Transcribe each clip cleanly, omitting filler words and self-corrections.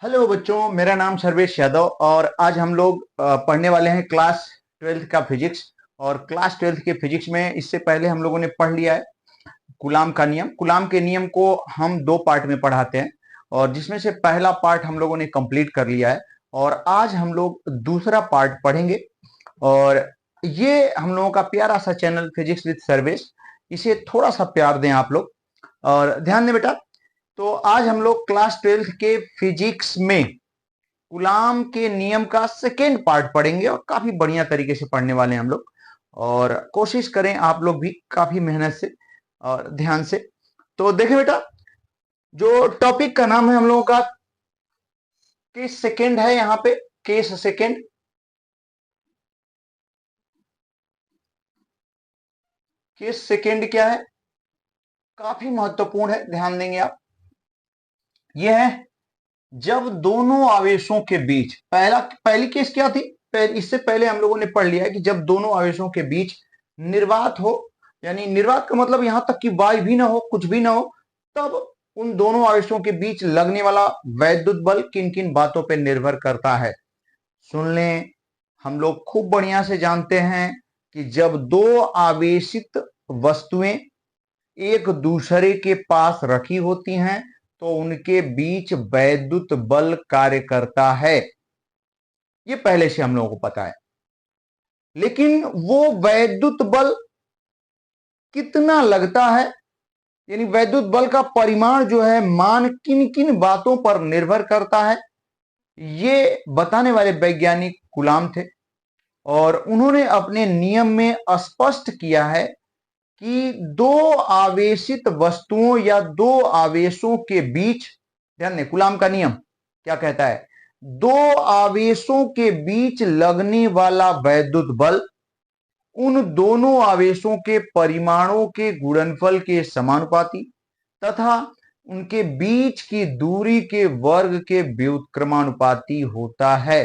Hello बच्चों, मेरा नाम सर्वेश यादव और आज हम लोग पढ़ने वाले हैं क्लास 12th का फिजिक्स। और क्लास 12th के फिजिक्स में इससे पहले हम लोगों ने पढ़ लिया है कूलाम का नियम। कूलाम के नियम को हम दो पार्ट में पढ़ाते हैं और जिसमें से पहला पार्ट हम लोगों ने कंप्लीट कर लिया है और आज हम लोग दूसरा पार्ट पढ़ेंगे। और ये हम लोगों का प्यारा सा चैनल फिजिक्स विद सर्वेश, इसे थोड़ा सा प्यार दें आप लोग और ध्यान दें बेटा। तो आज हम लोग क्लास 12th के फिजिक्स में कूलाम के नियम का सेकेंड पार्ट पढ़ेंगे और काफी बढ़िया तरीके से पढ़ने वाले हैं हम लोग। और कोशिश करें आप लोग भी काफी मेहनत से और ध्यान से। तो देखें बेटा, जो टॉपिक का नाम है हम लोगों का केस सेकेंड है, यहां पे केस सेकेंड। केस सेकेंड क्या है, काफी महत्वपूर्ण है, ध्यान देंगे आप। यह है जब दोनों आवेशों के बीच, पहली केस क्या थी, इससे पहले हम लोगों ने पढ़ लिया है कि जब दोनों आवेशों के बीच निर्वात हो, यानी निर्वात का मतलब यहां तक कि वायु भी ना हो, कुछ भी ना हो, तब उन दोनों आवेशों के बीच लगने वाला वैद्युत बल किन किन बातों पर निर्भर करता है। सुन लें, हम लोग खूब बढ़िया से जानते हैं कि जब दो आवेशित वस्तुएं एक दूसरे के पास रखी होती हैं तो उनके बीच वैद्युत बल कार्य करता है। ये पहले से हम लोगों को पता है, लेकिन वो वैद्युत बल कितना लगता है, यानी वैद्युत बल का परिमाण जो है, मान किन किन बातों पर निर्भर करता है, ये बताने वाले वैज्ञानिक कूलाम थे। और उन्होंने अपने नियम में स्पष्ट किया है कि दो आवेशित वस्तुओं या दो आवेशों के बीच, ध्यान दें कूलाम का नियम क्या कहता है, दो आवेशों के बीच लगने वाला वैद्युत बल उन दोनों आवेशों के परिमाणों के गुणनफल के समानुपाती तथा उनके बीच की दूरी के वर्ग के व्युत्क्रमानुपाती होता है।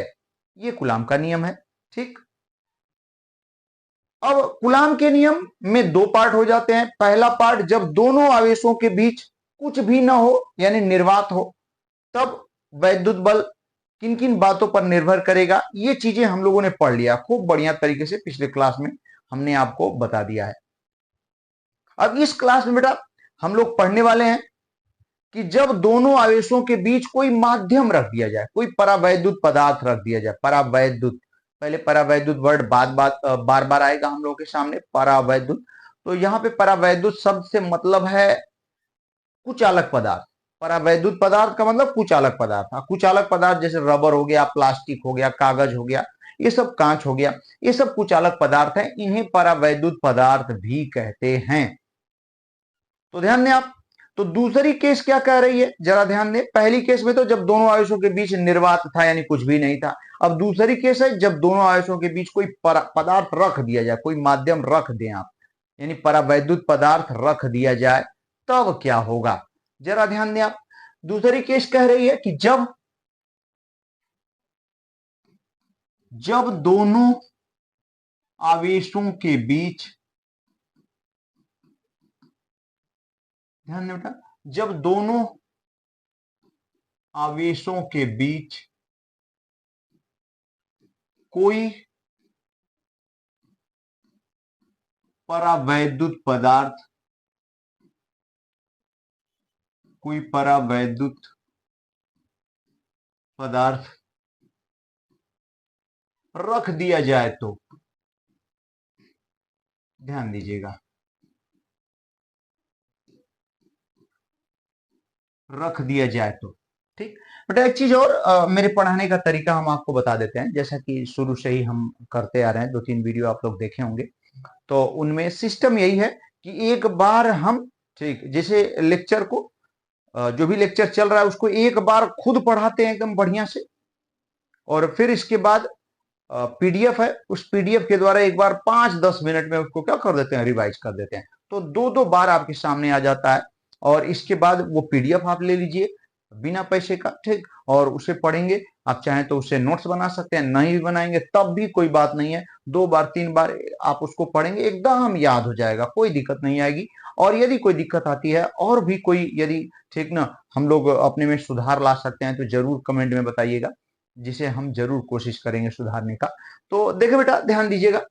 यह कूलाम का नियम है। ठीक, अब कूलाम के नियम में दो पार्ट हो जाते हैं। पहला पार्ट, जब दोनों आवेशों के बीच कुछ भी ना हो, यानी निर्वात हो, तब वैद्युत बल किन किन बातों पर निर्भर करेगा, ये चीजें हम लोगों ने पढ़ लिया खूब बढ़िया तरीके से, पिछले क्लास में हमने आपको बता दिया है। अब इस क्लास में बेटा हम लोग पढ़ने वाले हैं कि जब दोनों आवेशों के बीच कोई माध्यम रख दिया जाए, कोई परावैद्युत पदार्थ रख दिया जाए। परावैद्युत, पहले परावैद्युत वर्ड बार बार आएगा हम लोगों के सामने, परावैद्युत। तो यहां पे परावैद्युत शब्द से मतलब है कुचालक पदार्थ। परावैद्युत पदार्थ का मतलब कुचालक पदार्थ। कुचालक पदार्थ जैसे रबर हो गया, प्लास्टिक हो गया, कागज हो गया, ये सब कांच हो गया, ये सब कुचालक पदार्थ है, इन्हें परावैद्युत पदार्थ भी कहते हैं। तो ध्यान दें आप। तो दूसरी केस क्या कह रही है, जरा ध्यान दें। पहली केस में तो जब दोनों आवेशों के बीच निर्वात था, यानी कुछ भी नहीं था। अब दूसरी केस है जब दोनों आवेशों के बीच कोई पदार्थ रख दिया जाए, कोई माध्यम रख दें आप, यानी परावैद्युत पदार्थ रख दिया जाए, तब क्या होगा, जरा ध्यान दें आप। दूसरी केस कह रही है कि जब दोनों आवेशों के बीच, ध्यान दें बेटा, जब दोनों आवेशों के बीच कोई परावैद्युत पदार्थ, कोई परावैद्युत पदार्थ रख दिया जाए तो, ध्यान दीजिएगा, रख दिया जाए तो। ठीक बेटा, एक चीज और, मेरे पढ़ाने का तरीका हम आपको बता देते हैं, जैसा कि शुरू से ही हम करते आ रहे हैं, 2-3 वीडियो आप लोग देखे होंगे। तो उनमें सिस्टम यही है कि एक बार हम, ठीक, जैसे लेक्चर को, जो भी लेक्चर चल रहा है उसको एक बार खुद पढ़ाते हैं एकदम बढ़िया से, और फिर इसके बाद पीडीएफ है, उस पीडीएफ के द्वारा एक बार 5-10 मिनट में उसको क्या कर देते हैं, रिवाइज कर देते हैं। तो दो दो बार आपके सामने आ जाता है। और इसके बाद वो पीडीएफ आप ले लीजिए बिना पैसे का, ठीक, और उसे पढ़ेंगे। आप चाहें तो उससे नोट्स बना सकते हैं, नहीं भी बनाएंगे तब भी कोई बात नहीं है, 2 बार 3 बार आप उसको पढ़ेंगे, एकदम याद हो जाएगा, कोई दिक्कत नहीं आएगी। और यदि कोई दिक्कत आती है और भी कोई यदि ठीक ना हम लोग अपने में सुधार ला सकते हैं तो जरूर कमेंट में बताइएगा, जिसे हम जरूर कोशिश करेंगे सुधारने का। तो देखिए बेटा ध्यान दीजिएगा,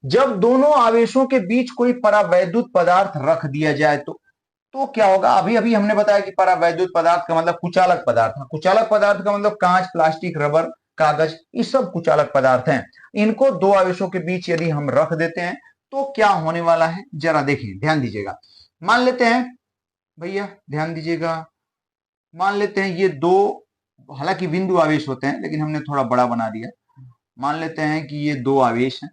जब दोनों आवेशों के बीच कोई परावैद्युत पदार्थ रख दिया जाए तो क्या होगा। अभी अभी हमने बताया कि परावैद्युत पदार्थ का मतलब कुचालक पदार्थ है। कुचालक पदार्थ का मतलब कांच, प्लास्टिक, रबर, कागज, ये सब कुचालक पदार्थ हैं। इनको दो आवेशों के बीच यदि हम रख देते हैं तो क्या होने वाला है, जरा देखिए ध्यान दीजिएगा। मान लेते हैं भैया, ध्यान दीजिएगा, मान लेते हैं ये दो, हालांकि बिंदु आवेश होते हैं लेकिन हमने थोड़ा बड़ा बना दिया। मान लेते हैं कि ये दो आवेश हैं,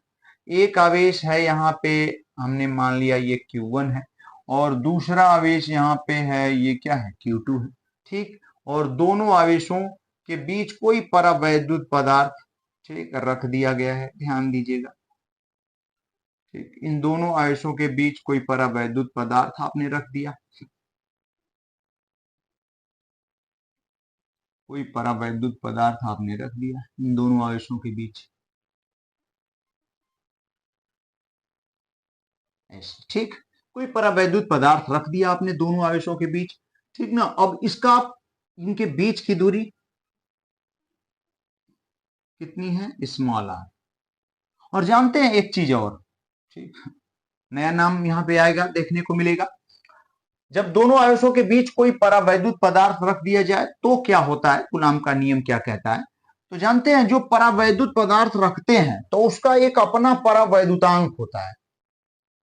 एक आवेश है यहाँ पे, हमने मान लिया ये Q1 है, और दूसरा आवेश यहाँ पे है, ये क्या है, Q2 है। ठीक, और दोनों आवेशों के बीच कोई परावैद्युत पदार्थ ठीक रख दिया गया है, ध्यान दीजिएगा। ठीक, इन दोनों आवेशों के बीच कोई परावैद्युत पदार्थ आपने रख दिया, कोई परावैद्युत पदार्थ आपने रख दिया इन दोनों आवेशों के बीच, ऐसे। ठीक, कोई परावैद्युत पदार्थ रख दिया आपने दोनों आवेशों के बीच, ठीक ना। अब इसका इनके बीच की दूरी कितनी है, स्मॉल आर। और जानते हैं एक चीज और, ठीक, नया नाम यहां पे आएगा, देखने को मिलेगा। जब दोनों आवेशों के बीच कोई परावैद्युत पदार्थ रख दिया जाए तो क्या होता है, कूलाम का नियम क्या कहता है। तो जानते हैं जो परावैद्युत पदार्थ रखते हैं तो उसका एक अपना परावैद्युतांक होता है,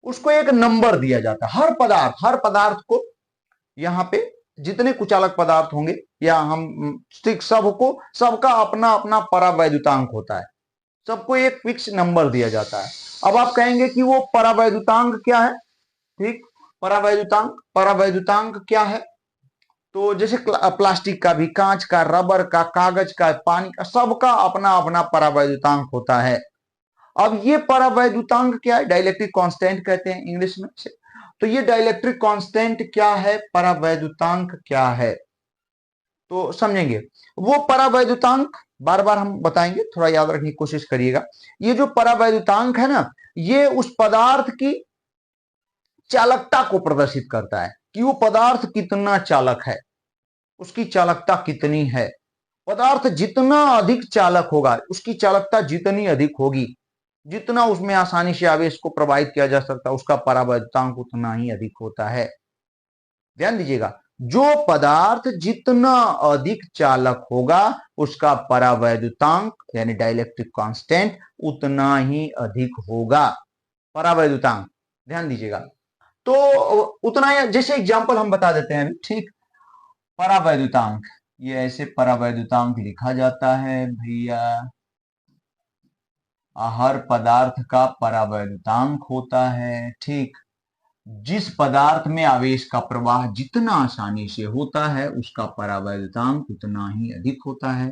उसको एक नंबर दिया जाता है। हर पदार्थ को यहाँ पे जितने कुचालक पदार्थ होंगे या हम ठीक सबको, सबका अपना अपना परावैद्युतांक होता है, सबको एक फिक्स नंबर दिया जाता है। अब आप कहेंगे कि वो परावैद्युतांक क्या है, ठीक, परावैद्युतांक क्या है। तो जैसे प्लास्टिक का भी, कांच का, रबर का, कागज का, पानी का, सबका अपना अपना परावैद्युतांक होता है। अब ये परावैद्युतांक क्या है, डाइलेक्ट्रिक कांस्टेंट कहते हैं इंग्लिश में से। तो ये डाइलेक्ट्रिक कांस्टेंट क्या है, परावैद्युतांक क्या है, तो समझेंगे। वो परावैद्युतांक बार बार हम बताएंगे, थोड़ा याद रखने की कोशिश करिएगा। ये जो परावैद्युतांक है ना, ये उस पदार्थ की चालकता को प्रदर्शित करता है कि वो पदार्थ कितना चालक है, उसकी चालकता कितनी है। पदार्थ जितना अधिक चालक होगा, उसकी चालकता जितनी अधिक होगी, जितना उसमें आसानी से आवेश को प्रवाहित किया जा सकता है, उसका परावैद्युतांक उतना ही अधिक होता है। ध्यान दीजिएगा, जो पदार्थ जितना अधिक चालक होगा उसका परावैद्युतांक यानी डाइलेक्ट्रिक कांस्टेंट उतना ही अधिक होगा, परावैद्युतांक। ध्यान दीजिएगा, तो उतना ही, जैसे एग्जांपल हम बता देते हैं, ठीक। परावैद्युतांक, ये ऐसे परावैद्युतांक लिखा जाता है भैया, हर पदार्थ का परावैद्युतांक होता है, ठीक। जिस पदार्थ में आवेश का प्रवाह जितना आसानी से होता है उसका परावैद्युतांक उतना ही अधिक होता है,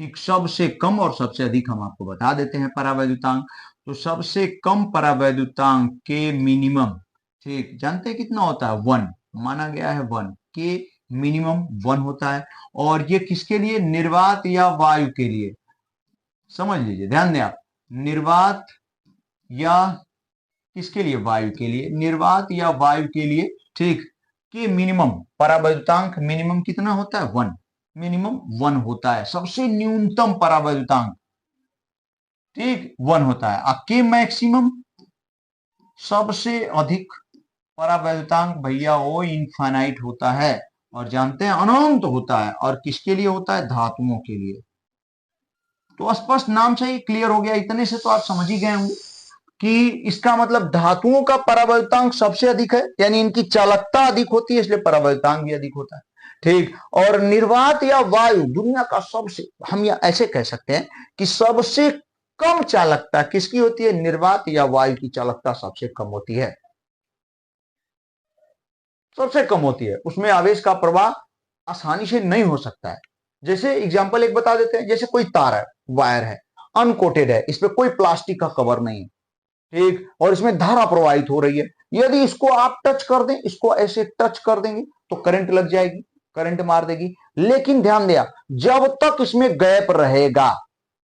ठीक। सबसे कम और सबसे अधिक हम आपको बता देते हैं परावैद्युतांक। तो सबसे कम परावैद्युतांक के मिनिमम, ठीक, जानते हैं कितना होता है, 1 माना गया है, 1 के मिनिमम 1 होता है। और ये किसके लिए, निर्वात या वायु के लिए, समझ लीजिए, ध्यान दें आप, निर्वात या किसके लिए, वायु के लिए, निर्वात या वायु के लिए, ठीक, कि मिनिमम परावैद्युतांक मिनिमम कितना होता है, 1, मिनिमम 1 होता है, सबसे न्यूनतम परावैद्युतांक, ठीक, 1 होता है। के मैक्सिमम, सबसे अधिक परावैद्युतांक भैया वो इनफाइनाइट होता है, और जानते हैं अनंत होता है। और किसके लिए होता है, धातुओं के लिए। तो स्पष्ट नाम से ही क्लियर हो गया, इतने से तो आप समझ ही गए होंगे कि इसका मतलब धातुओं का परावैद्युतांक सबसे अधिक है, यानी इनकी चालकता अधिक होती है, इसलिए परावैद्युतांक भी अधिक होता है, ठीक। और निर्वात या वायु दुनिया का सबसे, हम या ऐसे कह सकते हैं कि सबसे कम चालकता किसकी होती है, निर्वात या वायु की चालकता सबसे कम होती है, सबसे कम होती है। उसमें आवेश का प्रवाह आसानी से नहीं हो सकता है। जैसे एग्जांपल एक बता देते हैं, जैसे कोई तार है, वायर है, अनकोटेड है, इस पे कोई प्लास्टिक का कवर नहीं है, ठीक, और इसमें धारा प्रवाहित हो रही है। यदि इसको आप टच कर दें, इसको ऐसे टच कर देंगे तो करंट लग जाएगी, करंट मार देगी। लेकिन ध्यान दिया, जब तक इसमें गैप रहेगा,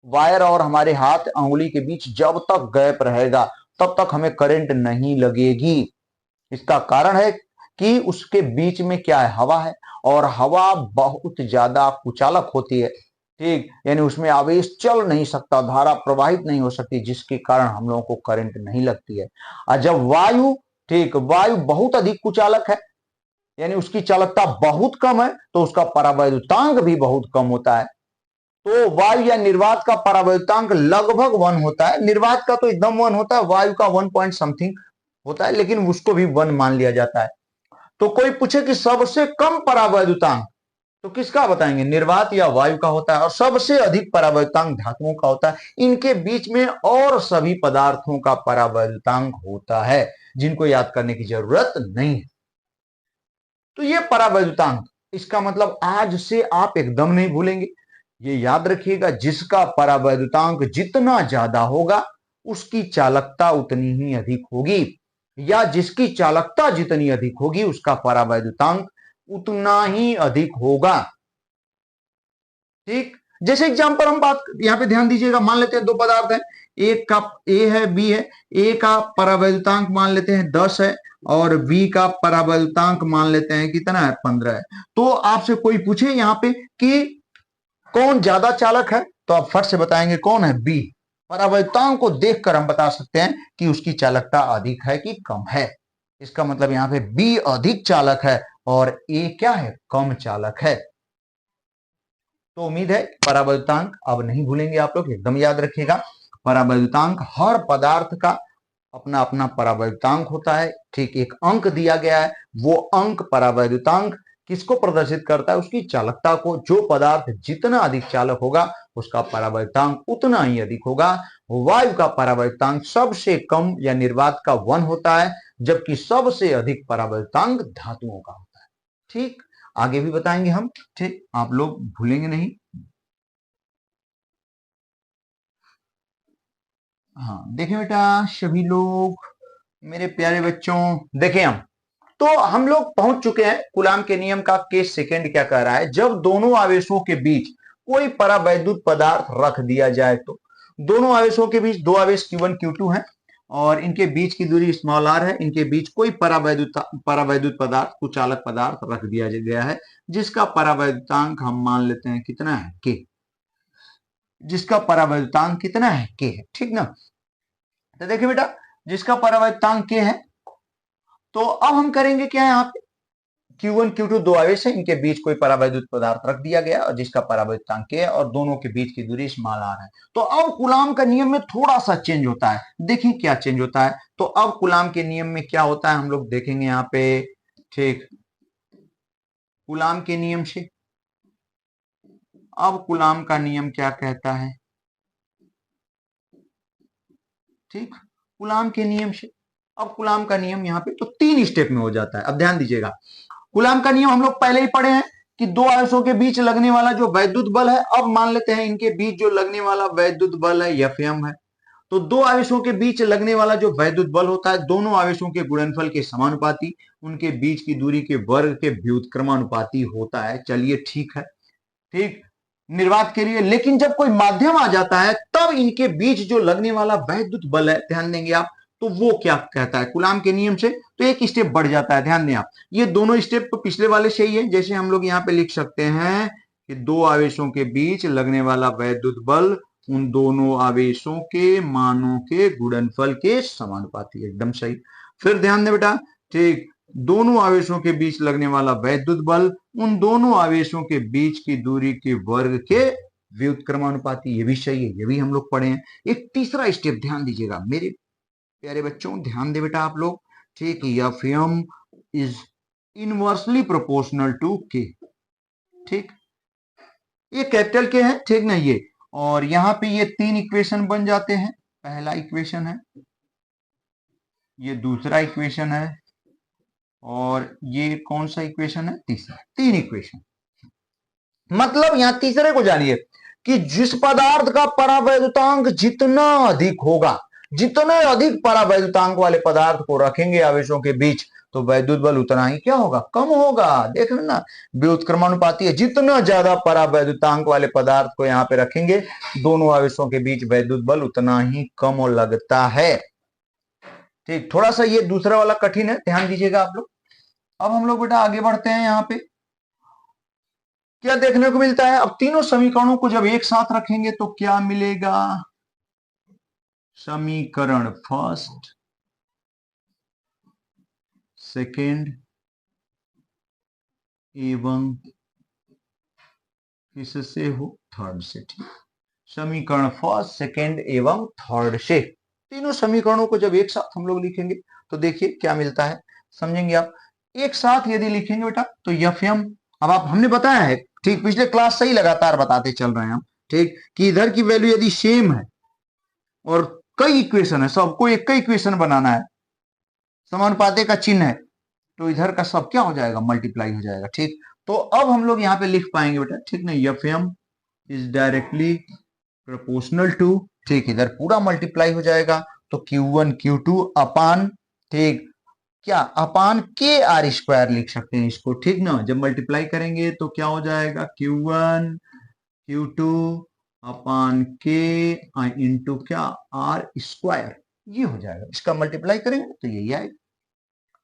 वायर और हमारे हाथ अंगुली के बीच जब तक गैप रहेगा तब तक हमें करंट नहीं लगेगी। इसका कारण है कि उसके बीच में क्या है, हवा है, और हवा बहुत ज्यादा कुचालक होती है, ठीक, यानी उसमें आवेश चल नहीं सकता, धारा प्रवाहित नहीं हो सकती, जिसके कारण हम लोगों को करंट नहीं लगती है। और जब वायु, ठीक, वायु बहुत अधिक कुचालक है, यानी उसकी चालकता बहुत कम है, तो उसका परावैद्युतांक भी बहुत कम होता है। तो वायु या निर्वात का परावैद्युतांक लगभग 1 होता है। निर्वात का तो एकदम 1 होता है, वायु का 1 पॉइंट समथिंग होता है, लेकिन उसको भी 1 मान लिया जाता है। तो कोई पूछे कि सबसे कम परावैद्युतांक, तो किसका बताएंगे, निर्वात या वायु का होता है। और सबसे अधिक परावैद्युतांक धातुओं का होता है। इनके बीच में और सभी पदार्थों का परावैद्युतांक होता है, जिनको याद करने की जरूरत नहीं है। तो ये परावैद्युतांक, इसका मतलब आज से आप एकदम नहीं भूलेंगे, ये याद रखिएगा, जिसका परावैद्युतांक जितना ज्यादा होगा उसकी चालकता उतनी ही अधिक होगी, या जिसकी चालकता जितनी अधिक होगी उसका परावैद्युतांक उतना ही अधिक होगा। ठीक, जैसे एग्जांपल हम बात यहां पे ध्यान दीजिएगा, मान लेते हैं दो पदार्थ है, एक का ए है बी है, ए का परावैद्युतांक मान लेते हैं 10 है और बी का परावैद्युतांक मान लेते हैं कितना है, 15 है। तो आपसे कोई पूछे यहां पे कि कौन ज्यादा चालक है, तो आप फट से बताएंगे कौन है, बी। परावैद्युतांक को देखकर हम बता सकते हैं कि उसकी चालकता अधिक है कि कम है। इसका मतलब यहां पे बी अधिक चालक है और ए क्या है, कम चालक है। तो उम्मीद है परावैद्युतांक अब नहीं भूलेंगे आप लोग, एकदम याद रखिएगा। परावैद्युतांक हर पदार्थ का अपना अपना परावैद्युतांक होता है, ठीक, एक अंक दिया गया है, वो अंक परावैद्युतांक किसको प्रदर्शित करता है, उसकी चालकता को। जो पदार्थ जितना अधिक चालक होगा उसका परावैद्युतांक उतना ही अधिक होगा। वायु का परावैद्युतांक सबसे कम या निर्वात का 1 होता है, जबकि सबसे अधिक परावैद्युतांक धातुओं का होता है। ठीक, आगे भी बताएंगे हम, ठीक, आप लोग भूलेंगे नहीं। हाँ देखें बेटा सभी लोग, मेरे प्यारे बच्चों, देखें हम लोग पहुंच चुके हैं कूलाम के नियम का केस सेकंड क्या कह रहा है, जब दोनों आवेशों के बीच कोई परावैद्युत पदार्थ रख दिया जाए तो दोनों आवेशों के बीच दो आवेश Q1 Q2 हैं और इनके बीच की दूरी स्मॉल r है, इनके बीच कोई परावैद्युत पदार्थ, कुचालक पदार्थ रख दिया गया है, जिसका परावैद्युतांक हम मान लेते हैं कितना है, k, जिसका परावैद्युतांक कितना है, k है, ठीक ना। तो देखिए बेटा, जिसका परावैद्युतांक k है, तो अब हम करेंगे क्या है, यहाँ पे Q1 Q2 दो आवेश है, इनके बीच कोई परावैद्युत पदार्थ रख दिया गया और जिसका परावैद्युतांक k है और दोनों के बीच की दूरी स्मॉल r है। तो अब कूलाम का नियम में थोड़ा सा चेंज होता है, देखिए क्या चेंज होता है। तो अब कूलाम के नियम में क्या होता है हम लोग देखेंगे यहाँ पे, ठीक, कूलाम के नियम से, अब कूलाम का नियम क्या कहता है, ठीक, कूलाम के नियम से, अब कूलाम का नियम यहाँ पे तो 3 स्टेप में हो जाता है। अब ध्यान दीजिएगा, कूलाम का नियम हम लोग पहले ही पढ़े हैं कि दो आवेशों के बीच लगने वाला जो वैद्युत बल है, अब मान लेते हैं इनके बीच जो लगने वाला वैद्युत बल है Fm है। तो दो आवेशों के बीच लगने वाला जो वैद्युत बल होता है, दोनों आवेशों के गुणनफल के समानुपाती, उनके बीच की दूरी के वर्ग के व्युत्क्रमानुपाती होता है। चलिए ठीक है, ठीक, निर्वात के लिए। लेकिन जब कोई माध्यम आ जाता है तब इनके बीच जो लगने वाला वैद्युत बल है, ध्यान देंगे आप, तो वो क्या कहता है कूलाम के नियम से, तो एक स्टेप बढ़ जाता है। ध्यान दें आप, ये दोनों स्टेप तो पिछले वाले से ही है। जैसे हम लोग यहाँ पे लिख सकते हैं कि दो आवेशों के बीच लगने वाला वैद्युत बल उन दोनों आवेशों के मानों के गुणनफल के समानुपाती, एकदम सही। फिर ध्यान दें बेटा, ठीक, दोनों आवेशों के बीच लगने वाला वैद्युत बल उन दोनों आवेशों के बीच की दूरी के वर्ग के व्युत्क्रमानुपाती, ये भी सही है, ये भी हम लोग पढ़े हैं। एक तीसरा स्टेप ध्यान दीजिएगा मेरे प्यारे बच्चों, ध्यान दे बेटा आप लोग, ठीक, Fm is inversely proportional to k, ठीक, ये कैपिटल के है, ठीक ना, ये, और यहां पे ये 3 इक्वेशन बन जाते हैं। पहला इक्वेशन है, ये दूसरा इक्वेशन है, और ये कौन सा इक्वेशन है, तीसरा। 3 इक्वेशन, मतलब यहां तीसरे को जानिए कि जिस पदार्थ का परावैद्युतांक जितना अधिक होगा, जितने अधिक परावैद्युतांक वाले पदार्थ को रखेंगे आवेशों के बीच, तो वैद्युत बल उतना ही क्या होगा, कम होगा। देख रहे ना, व्युत्क्रमानुपाती है, जितना ज्यादा परावैद्युतांक वाले पदार्थ को यहाँ पे रखेंगे दोनों आवेशों के बीच वैद्युत बल उतना ही कम लगता है। ठीक, थोड़ा सा ये दूसरा वाला कठिन है, ध्यान दीजिएगा आप लोग। अब हम लोग बेटा आगे बढ़ते हैं। यहाँ पे क्या देखने को मिलता है, अब तीनों समीकरणों को जब एक साथ रखेंगे तो क्या मिलेगा, समीकरण फर्स्ट, सेकेंड एवं किससे हो, थर्ड से। ठीक, समीकरण फर्स्ट, सेकेंड एवं थर्ड से, तीनों समीकरणों को जब एक साथ हम लोग लिखेंगे तो देखिए क्या मिलता है, समझेंगे आप। एक साथ यदि लिखेंगे बेटा तो एफएम, अब आप हमने बताया है, ठीक, पिछले क्लास से ही लगातार बताते चल रहे हैं हम, ठीक, कि इधर की वैल्यू यदि सेम है और कई इक्वेशन है, सबको एक ही इक्वेशन बनाना है, समानुपाती का चिन्ह है, तो इधर का सब क्या हो जाएगा, मल्टीप्लाई हो जाएगा। ठीक, तो अब हम लोग यहाँ पे लिख पाएंगे बेटा, ठीक ना, FM is directly proportional to, ठीक, इधर पूरा मल्टीप्लाई हो जाएगा, तो Q1 Q2 अपान, ठीक, क्या अपान के आर स्क्वायर लिख सकते हैं इसको, ठीक ना, जब मल्टीप्लाई करेंगे तो क्या हो जाएगा, Q1 Q2 अपान के इंटू क्या आर स्क्वायर, ये हो जाएगा, इसका मल्टीप्लाई करेंगे तो यही आएगा।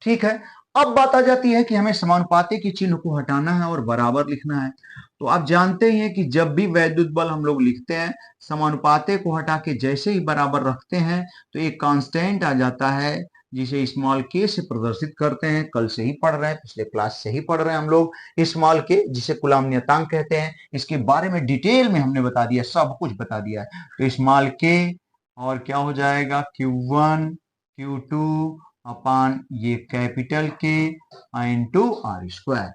ठीक है, अब बात आ जाती है कि हमें समानुपाती के चिन्ह को हटाना है और बराबर लिखना है। तो आप जानते ही हैं कि जब भी वैद्युत बल हम लोग लिखते हैं, समानुपाती को हटा के जैसे ही बराबर रखते हैं तो एक कांस्टेंट आ जाता है जिसे स्मॉल के से प्रदर्शित करते हैं। कल से ही पढ़ रहे हैं, पिछले क्लास से ही पढ़ रहे हैं हम लोग स्मॉल के, जिसे कूलम्ब नियतांक कहते हैं। इसके बारे में डिटेल में हमने बता दिया, सब कुछ बता दिया है। तो स्मॉल के और क्या हो जाएगा, Q1 Q2 अपान ये कैपिटल के इंटू आर स्क्वायर।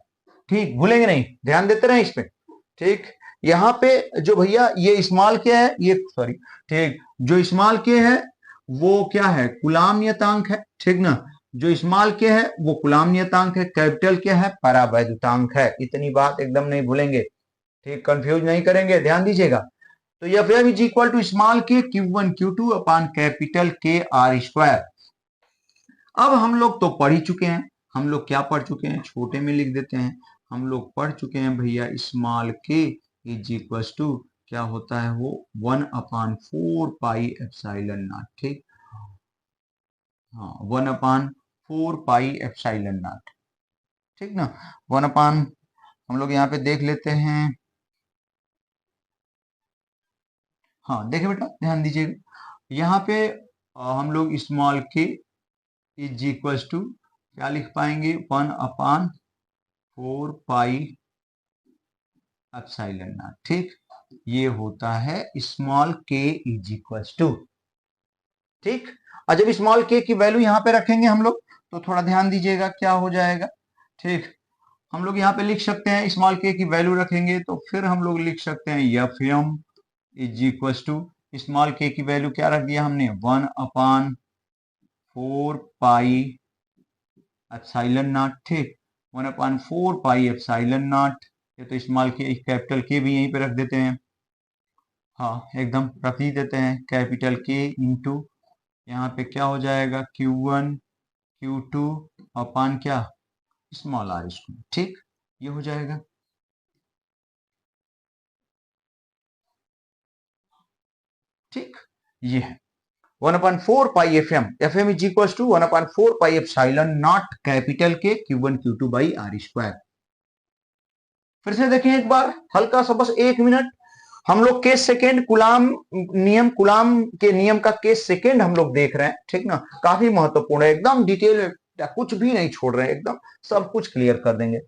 ठीक, भूलेंगे नहीं, ध्यान देते रहे इस पे। ठीक, यहाँ पे जो भैया ये स्मॉल के है, ये सॉरी, ठीक, जो स्मॉल के है वो क्या है, कूलम्ब नियतांक है, ठीक ना, जो स्मॉल के है वो कूलम्ब नियतांक है, कैपिटल के है परावैद्युतांक है। इतनी बात एकदम नहीं भूलेंगे, ठीक, कंफ्यूज नहीं करेंगे, ध्यान दीजिएगा। तो F M is equal to small K Q1 Q2 upon capital K R square. अब हम लोग तो पढ़ ही चुके हैं, हम लोग क्या पढ़ चुके हैं, छोटे में लिख देते हैं, हम लोग पढ़ चुके हैं भैया स्मॉल के इज इक्वल टू क्या होता है, वो 1/4 पाई एप्सिलॉन नॉट। ठीक, हाँ, 1/4 पाई एप्सिलॉन नॉट, ठीक ना, 1 हम लोग यहाँ पे देख लेते हैं। हाँ देखिए बेटा, ध्यान दीजिएगा, यहाँ पे हम लोग स्मॉल के इज इक्वल टू क्या लिख पाएंगे, 1/4 पाई एप्सिलॉन नॉट। ठीक, ये होता है स्मॉल के इज इक्वल टू। ठीक, और जब स्मॉल के की वैल्यू यहाँ पे रखेंगे हम लोग तो थोड़ा ध्यान दीजिएगा क्या हो जाएगा। ठीक, हम लोग यहाँ पे लिख सकते हैं, स्मॉल के की वैल्यू रखेंगे तो फिर हम लोग लिख सकते हैं F M is equal to, small K की वैल्यू क्या रख दिया हमने, 1/4 पाई एप्सिलॉन नॉट। ठीक, 1/4 पाई एप्सिलॉन नॉट, ये तो स्मॉल के कैपिटल के भी यहीं पे रख देते हैं, हाँ एकदम रख ही देते हैं, कैपिटल के इंटू यहाँ पे क्या हो जाएगा, Q1 Q2 अपान क्या, स्मॉल आर स्क्वायर। ठीक, ये हो जाएगा। ठीक, ये है 1/4 pi F M, F M is equal to 1/4 pi epsilon naught capital K Q1 Q2 by R square. फिर से देखें एक बार, हल्का सा, बस 1 मिनट, हम लोग केस सेकेंड कूलम्ब नियम, कूलम्ब के नियम का केस सेकेंड हम लोग देख रहे हैं, ठीक ना, काफी महत्वपूर्ण है, एकदम डिटेल में, कुछ भी नहीं छोड़ रहे हैं, एकदम सब कुछ क्लियर कर देंगे।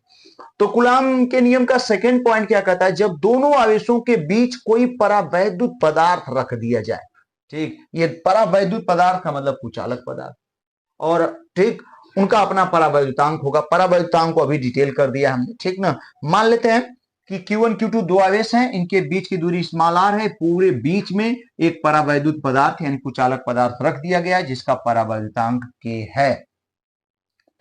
तो कूलम्ब के नियम का सेकेंड पॉइंट क्या कहता है, जब दोनों आवेशों के बीच कोई परावैद्युत पदार्थ रख दिया जाए। ठीक, ये परावैद्युत पदार्थ का मतलब कुचालक पदार्थ, और ठीक उनका अपना परावैद्युतांक होगा, परावैद्युतांक को अभी डिटेल कर दिया हमने। ठीक ना, मान लेते हैं कि Q1 Q2 दो आवेश हैं, इनके बीच की दूरी स्मॉल r है, पूरे बीच में एक परावैद्युत पदार्थ यानी कुचालक पदार्थ रख दिया गया है जिसका परावैद्युतांक k है।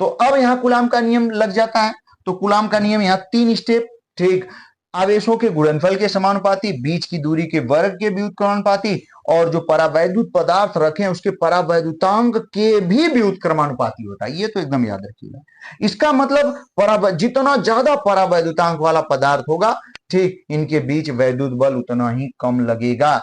तो अब यहाँ कूलम्ब का नियम लग जाता है, तो कूलम्ब का नियम यहाँ 3 स्टेप। ठीक, आवेशों के गुणनफल के समानुपाती, बीच की दूरी के वर्ग के व्युत्क्रमानुपाती, और जो परावैद्युत पदार्थ रखे उसके परावैद्युतांक के भी व्युत्क्रमानुपाती होता है। ये तो एकदम याद रखिएगा। इसका मतलब जितना ज्यादा परावैद्युतांक वाला पदार्थ होगा, ठीक, इनके बीच वैद्युत बल उतना ही कम लगेगा।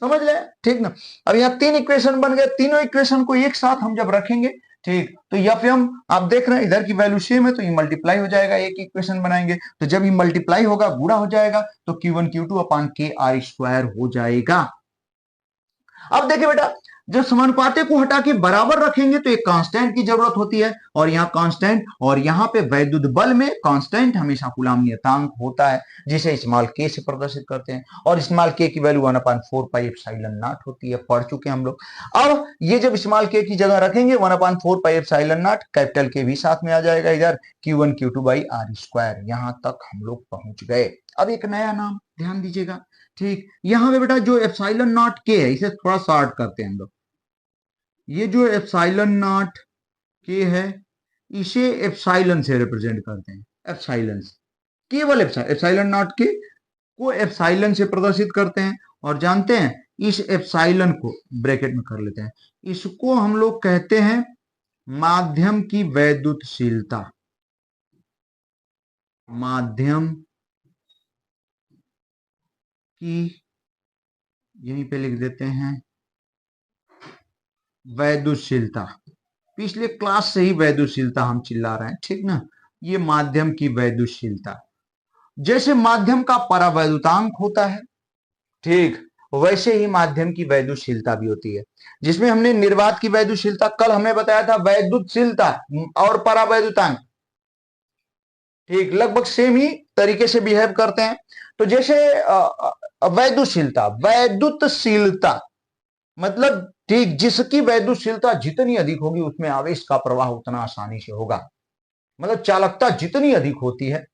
समझ ले, ठीक ना। अब यहाँ 3 इक्वेशन बन गए। तीनों इक्वेशन को एक साथ हम जब रखेंगे, ठीक, तो एफ एम आप देख रहे हैं इधर की वैल्यू सेम है, तो ये मल्टीप्लाई हो जाएगा। एक इक्वेशन बनाएंगे तो जब ये मल्टीप्लाई होगा, गुणा हो जाएगा, तो Q1 Q2 अपान के आर स्क्वायर हो जाएगा। अब देखिए बेटा, जब समानुपाते को हटा के बराबर रखेंगे तो एक कांस्टेंट की जरूरत होती है, और यहाँ कांस्टेंट, और यहाँ पे वैद्युत बल में कांस्टेंट हमेशा कूलम्ब नियतांक होता है, जिसे स्मॉल के से प्रदर्शित करते हैं, और स्मॉल के की वैल्यू 1/4 पाई एप्सिलॉन नॉट होती है, पढ़ चुके हम लोग। अब ये जब स्मॉल के की जगह रखेंगे 1/4 पाई एप्सिलॉन नॉट, कैपिटल के भी साथ में आ जाएगा इधर, Q1 Q2 by R square. यहां तक हम लोग पहुंच गए। अब एक नया नाम ध्यान दीजिएगा, ठीक, यहां पे बेटा जो एप्सिलॉन नॉट के है, इसे थोड़ा शॉर्ट करते हैं हम लोग। ये जो एप्सिलॉन नॉट के है, इसे एप्सिलॉन से रिप्रेजेंट करते हैं, एप्सिलॉन से, केवल एप्सिलॉन नॉट के को एप्सिलॉन से प्रदर्शित करते हैं। और जानते हैं, इस एप्सिलॉन को ब्रैकेट में कर लेते हैं, इसको हम लोग कहते हैं माध्यम की वैद्युतशीलता। माध्यम की, यहीं पे लिख देते हैं वैद्युतशीलता। पिछले क्लास से ही वैद्युतशीलता हम चिल्ला रहे हैं, ठीक ना। ये माध्यम की वैद्युतशीलता, जैसे माध्यम का परावैद्युतांक होता है, ठीक, वैसे ही माध्यम की वैद्युतशीलता भी होती है, जिसमें हमने निर्वात की वैद्युतशीलता कल हमने बताया था, वैद्युतशीलता और परावैद्युतांक, ठीक, लगभग सेम ही तरीके से बिहेव करते हैं। तो जैसे वैद्युतशीलता, वैद्युतशीलता मतलब, ठीक, जिसकी वैद्युतशीलता जितनी अधिक होगी उसमें आवेश का प्रवाह उतना आसानी से होगा। मतलब चालकता जितनी अधिक होती है,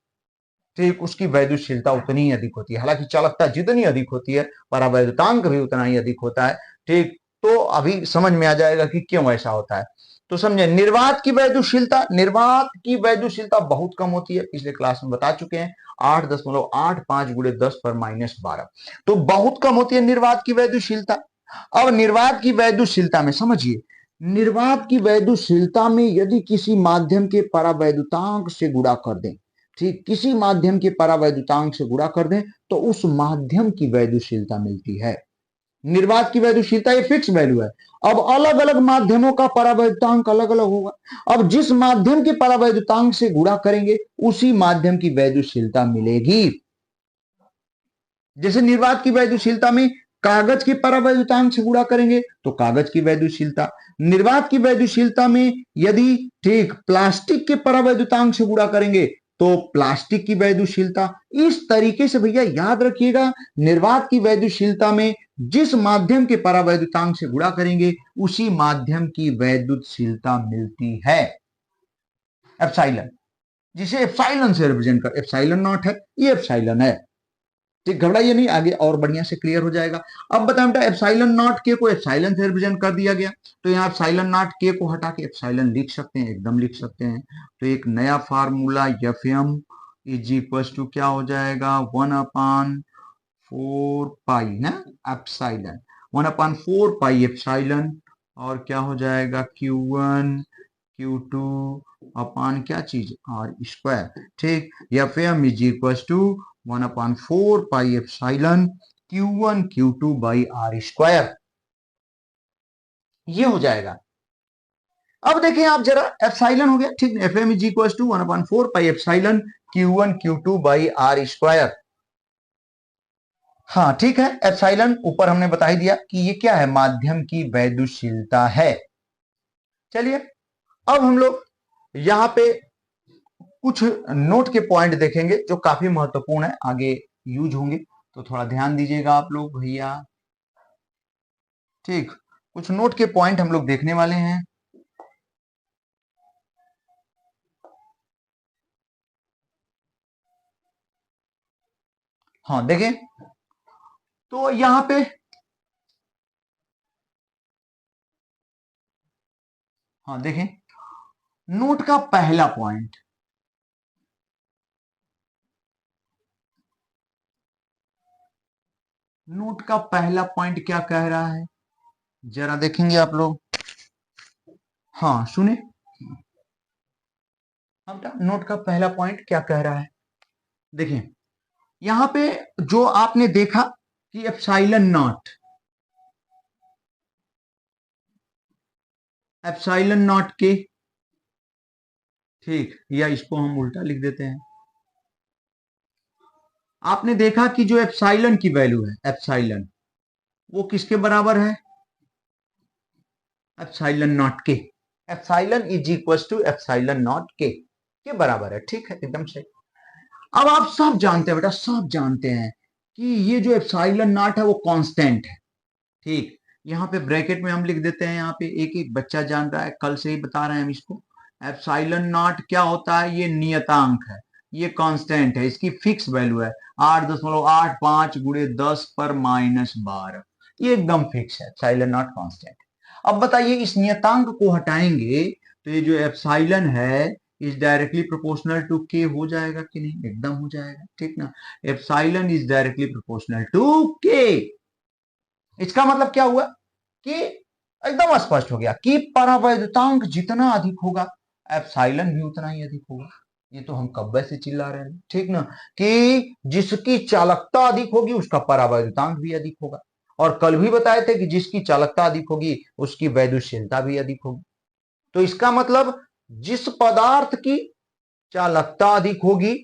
ठीक, उसकी वैद्युतशीलता उतनी ही अधिक होती है। हालांकि चालकता जितनी अधिक होती है, परावैद्युतांक भी उतना ही अधिक होता है, ठीक। तो अभी समझ में आ जाएगा कि क्यों ऐसा होता है। तो समझे, निर्वात की वैद्युतशीलता, निर्वात की वैद्युतशीलता बहुत कम होती है, पिछले क्लास में बता चुके हैं, 8.85 गुणे 10⁻12। तो बहुत कम होती है निर्वात की वैद्युतशीलता। अब निर्वात की वैद्युतशीलता में समझिए, निर्वात की वैद्युतशीलता में यदि किसी माध्यम के परावैद्युतांक से गुणा कर दें, ठीक, किसी माध्यम के परावैद्युतांक से गुणा कर दें, तो उस माध्यम की वैद्युतशीलता मिलती है। निर्वात की वैद्युतशीलता ये फिक्स वैल्यू है। अब अलग अलग माध्यमों का परावैद्युतांक अलग अलग होगा। अब जिस माध्यम के परावैद्युतांक से गुणा करेंगे, उसी माध्यम की वैद्युतशीलता मिलेगी। जैसे निर्वात की वैद्युतशीलता में कागज के परावैद्युतांक से गुणा करेंगे तो कागज की वैद्युतशीलता, निर्वात की वैद्युतशीलता में यदि, ठीक, प्लास्टिक के परावैद्युतांक से गुणा करेंगे तो प्लास्टिक की वैद्युतशीलता। इस तरीके से भैया याद रखिएगा, निर्वात की वैद्युतशीलता में जिस माध्यम के परावैद्युतांक से गुणा करेंगे उसी माध्यम की वैद्युतशीलता मिलती है, एप्सिलॉन, जिसे एप्सिलॉन से रिप्रेजेंट कर, एप्सिलॉन नॉट है, ये एप्सिलॉन है, ठीक, घबराइए नहीं, आगे और बढ़िया से क्लियर हो जाएगा। अब बताएं बेटा, एप्सिलॉन नॉट के को एप्सिलॉन से रिप्रेजेंट कर दिया गया, तो यहाँ एप्सिलॉन नॉट के को हटा के एप्सिलॉन लिख सकते हैं, एकदम लिख सकते हैं। तो एक नया formula F M is equal to क्या हो जाएगा, 1/4 पाई ना एप्सिलॉन, 1/4 पाई एप्सिलॉन, और क्या हो जाएगा Q1 Q2 अपान क्या चीज, आर स्क्वायर, ठीक। F M is equal to 1/4 pi epsilon Q1 Q2 by R square, ये हो जाएगा। अब देखिए आप जरा, एप्सिलॉन हो गया, ठीक, F M is equal to 1/4 pi epsilon Q1 Q2 by R square. हाँ ठीक है, एप्सिलॉन ऊपर हमने बता ही दिया कि ये क्या है, माध्यम की वैद्युतशीलता है। चलिए अब हम लोग यहाँ पे कुछ नोट के पॉइंट देखेंगे जो काफी महत्वपूर्ण है, आगे यूज होंगे, तो थोड़ा ध्यान दीजिएगा आप लोग भैया, ठीक। कुछ नोट के पॉइंट हम लोग देखने वाले हैं। हाँ देखें, तो यहां पे, हाँ देखें, नोट का पहला पॉइंट, नोट का पहला पॉइंट क्या कह रहा है, जरा देखेंगे आप लोग। हाँ सुने, हम नोट का पहला पॉइंट क्या कह रहा है, देखिए यहां पे जो आपने देखा कि एप्सिलॉन नॉट, एप्सिलॉन नॉट के, ठीक, या इसको हम उल्टा लिख देते हैं। आपने देखा कि जो एप्सिलॉन की वैल्यू है, एप्सिलॉन, वो किसके बराबर है, epsilon naught K. Epsilon is equal to epsilon naught K बराबर है, ठीक है, एकदम सही। अब आप सब जानते हैं बेटा, सब जानते हैं कि ये जो एप्सिलॉन नॉट है वो कांस्टेंट है, ठीक। यहाँ पे ब्रैकेट में हम लिख देते हैं, यहाँ पे एक एक बच्चा जान रहा है, कल से ही बता रहे हैं हम इसको। एप्सिलॉन नॉट क्या होता है, ये नियतांक है, ये कांस्टेंट है, इसकी फिक्स वैल्यू है 8.85 गुणे 10 पर -12, ये एकदम फिक्स है, एप्सिलॉन नॉट कांस्टेंट। अब बताइए इस नियतांक को हटाएंगे तो ये जो एप्सिलॉन है इज डायरेक्टली प्रोपोर्शनल टू के हो जाएगा कि नहीं, एकदम हो जाएगा, ठीक ना। Epsilon is directly proportional to के, इसका मतलब क्या हुआ कि एकदम स्पष्ट हो गया कि परावैद्युतांक जितना अधिक होगा एप्सिलॉन भी उतना ही अधिक होगा। ये तो हम कब्बे से चिल्ला रहे हैं, ठीक ना, कि जिसकी चालकता अधिक होगी उसका परावैद्युतांक भी अधिक होगा। और कल भी बताए थे कि जिसकी चालकता अधिक होगी उसकी वैद्युशीलता भी अधिक होगी। तो इसका मतलब जिस पदार्थ की चालकता अधिक होगी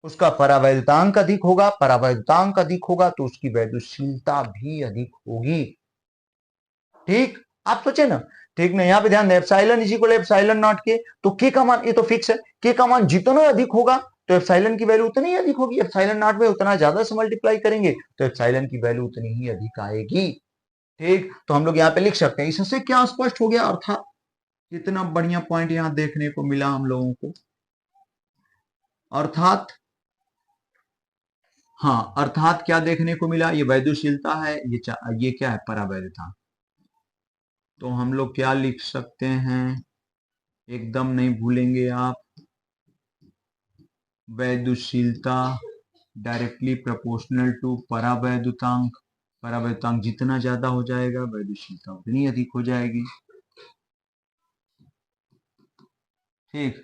उसका परावैद्युतांक अधिक होगा, परावैद्युतांक अधिक होगा तो उसकी वैद्युशीलता भी अधिक होगी, ठीक। आप सोचे ना, ठीक ना, यहाँ पे ध्यान दें, epsilon is equal epsilon naught के, तो के का मान ये तो फिक्स है, के का मान जितना अधिक होगा तो एप्सिलॉन की वैल्यू उतनी ही अधिक होगी, एप्सिलॉन नॉट में उतना ज्यादा से मल्टीप्लाई करेंगे तो एप्सिलॉन की वैल्यू उतनी ही अधिक आएगी, ठीक। तो हम लोग यहाँ पे लिख सकते हैं, इससे क्या स्पष्ट हो गया, अर्थात कितना बढ़िया पॉइंट यहाँ देखने को मिला हम लोगों को, अर्थात, हाँ अर्थात क्या देखने को मिला, ये वैद्युशीलता है, ये क्या है, परावैद्युता। तो हम लोग क्या लिख सकते हैं, एकदम नहीं भूलेंगे आप, वैद्युशीलता डायरेक्टली प्रोपोर्शनल टू परावैद्युतांक, परावैद्युतांक जितना ज्यादा हो जाएगा वैद्युशीलता उतनी अधिक हो जाएगी, ठीक,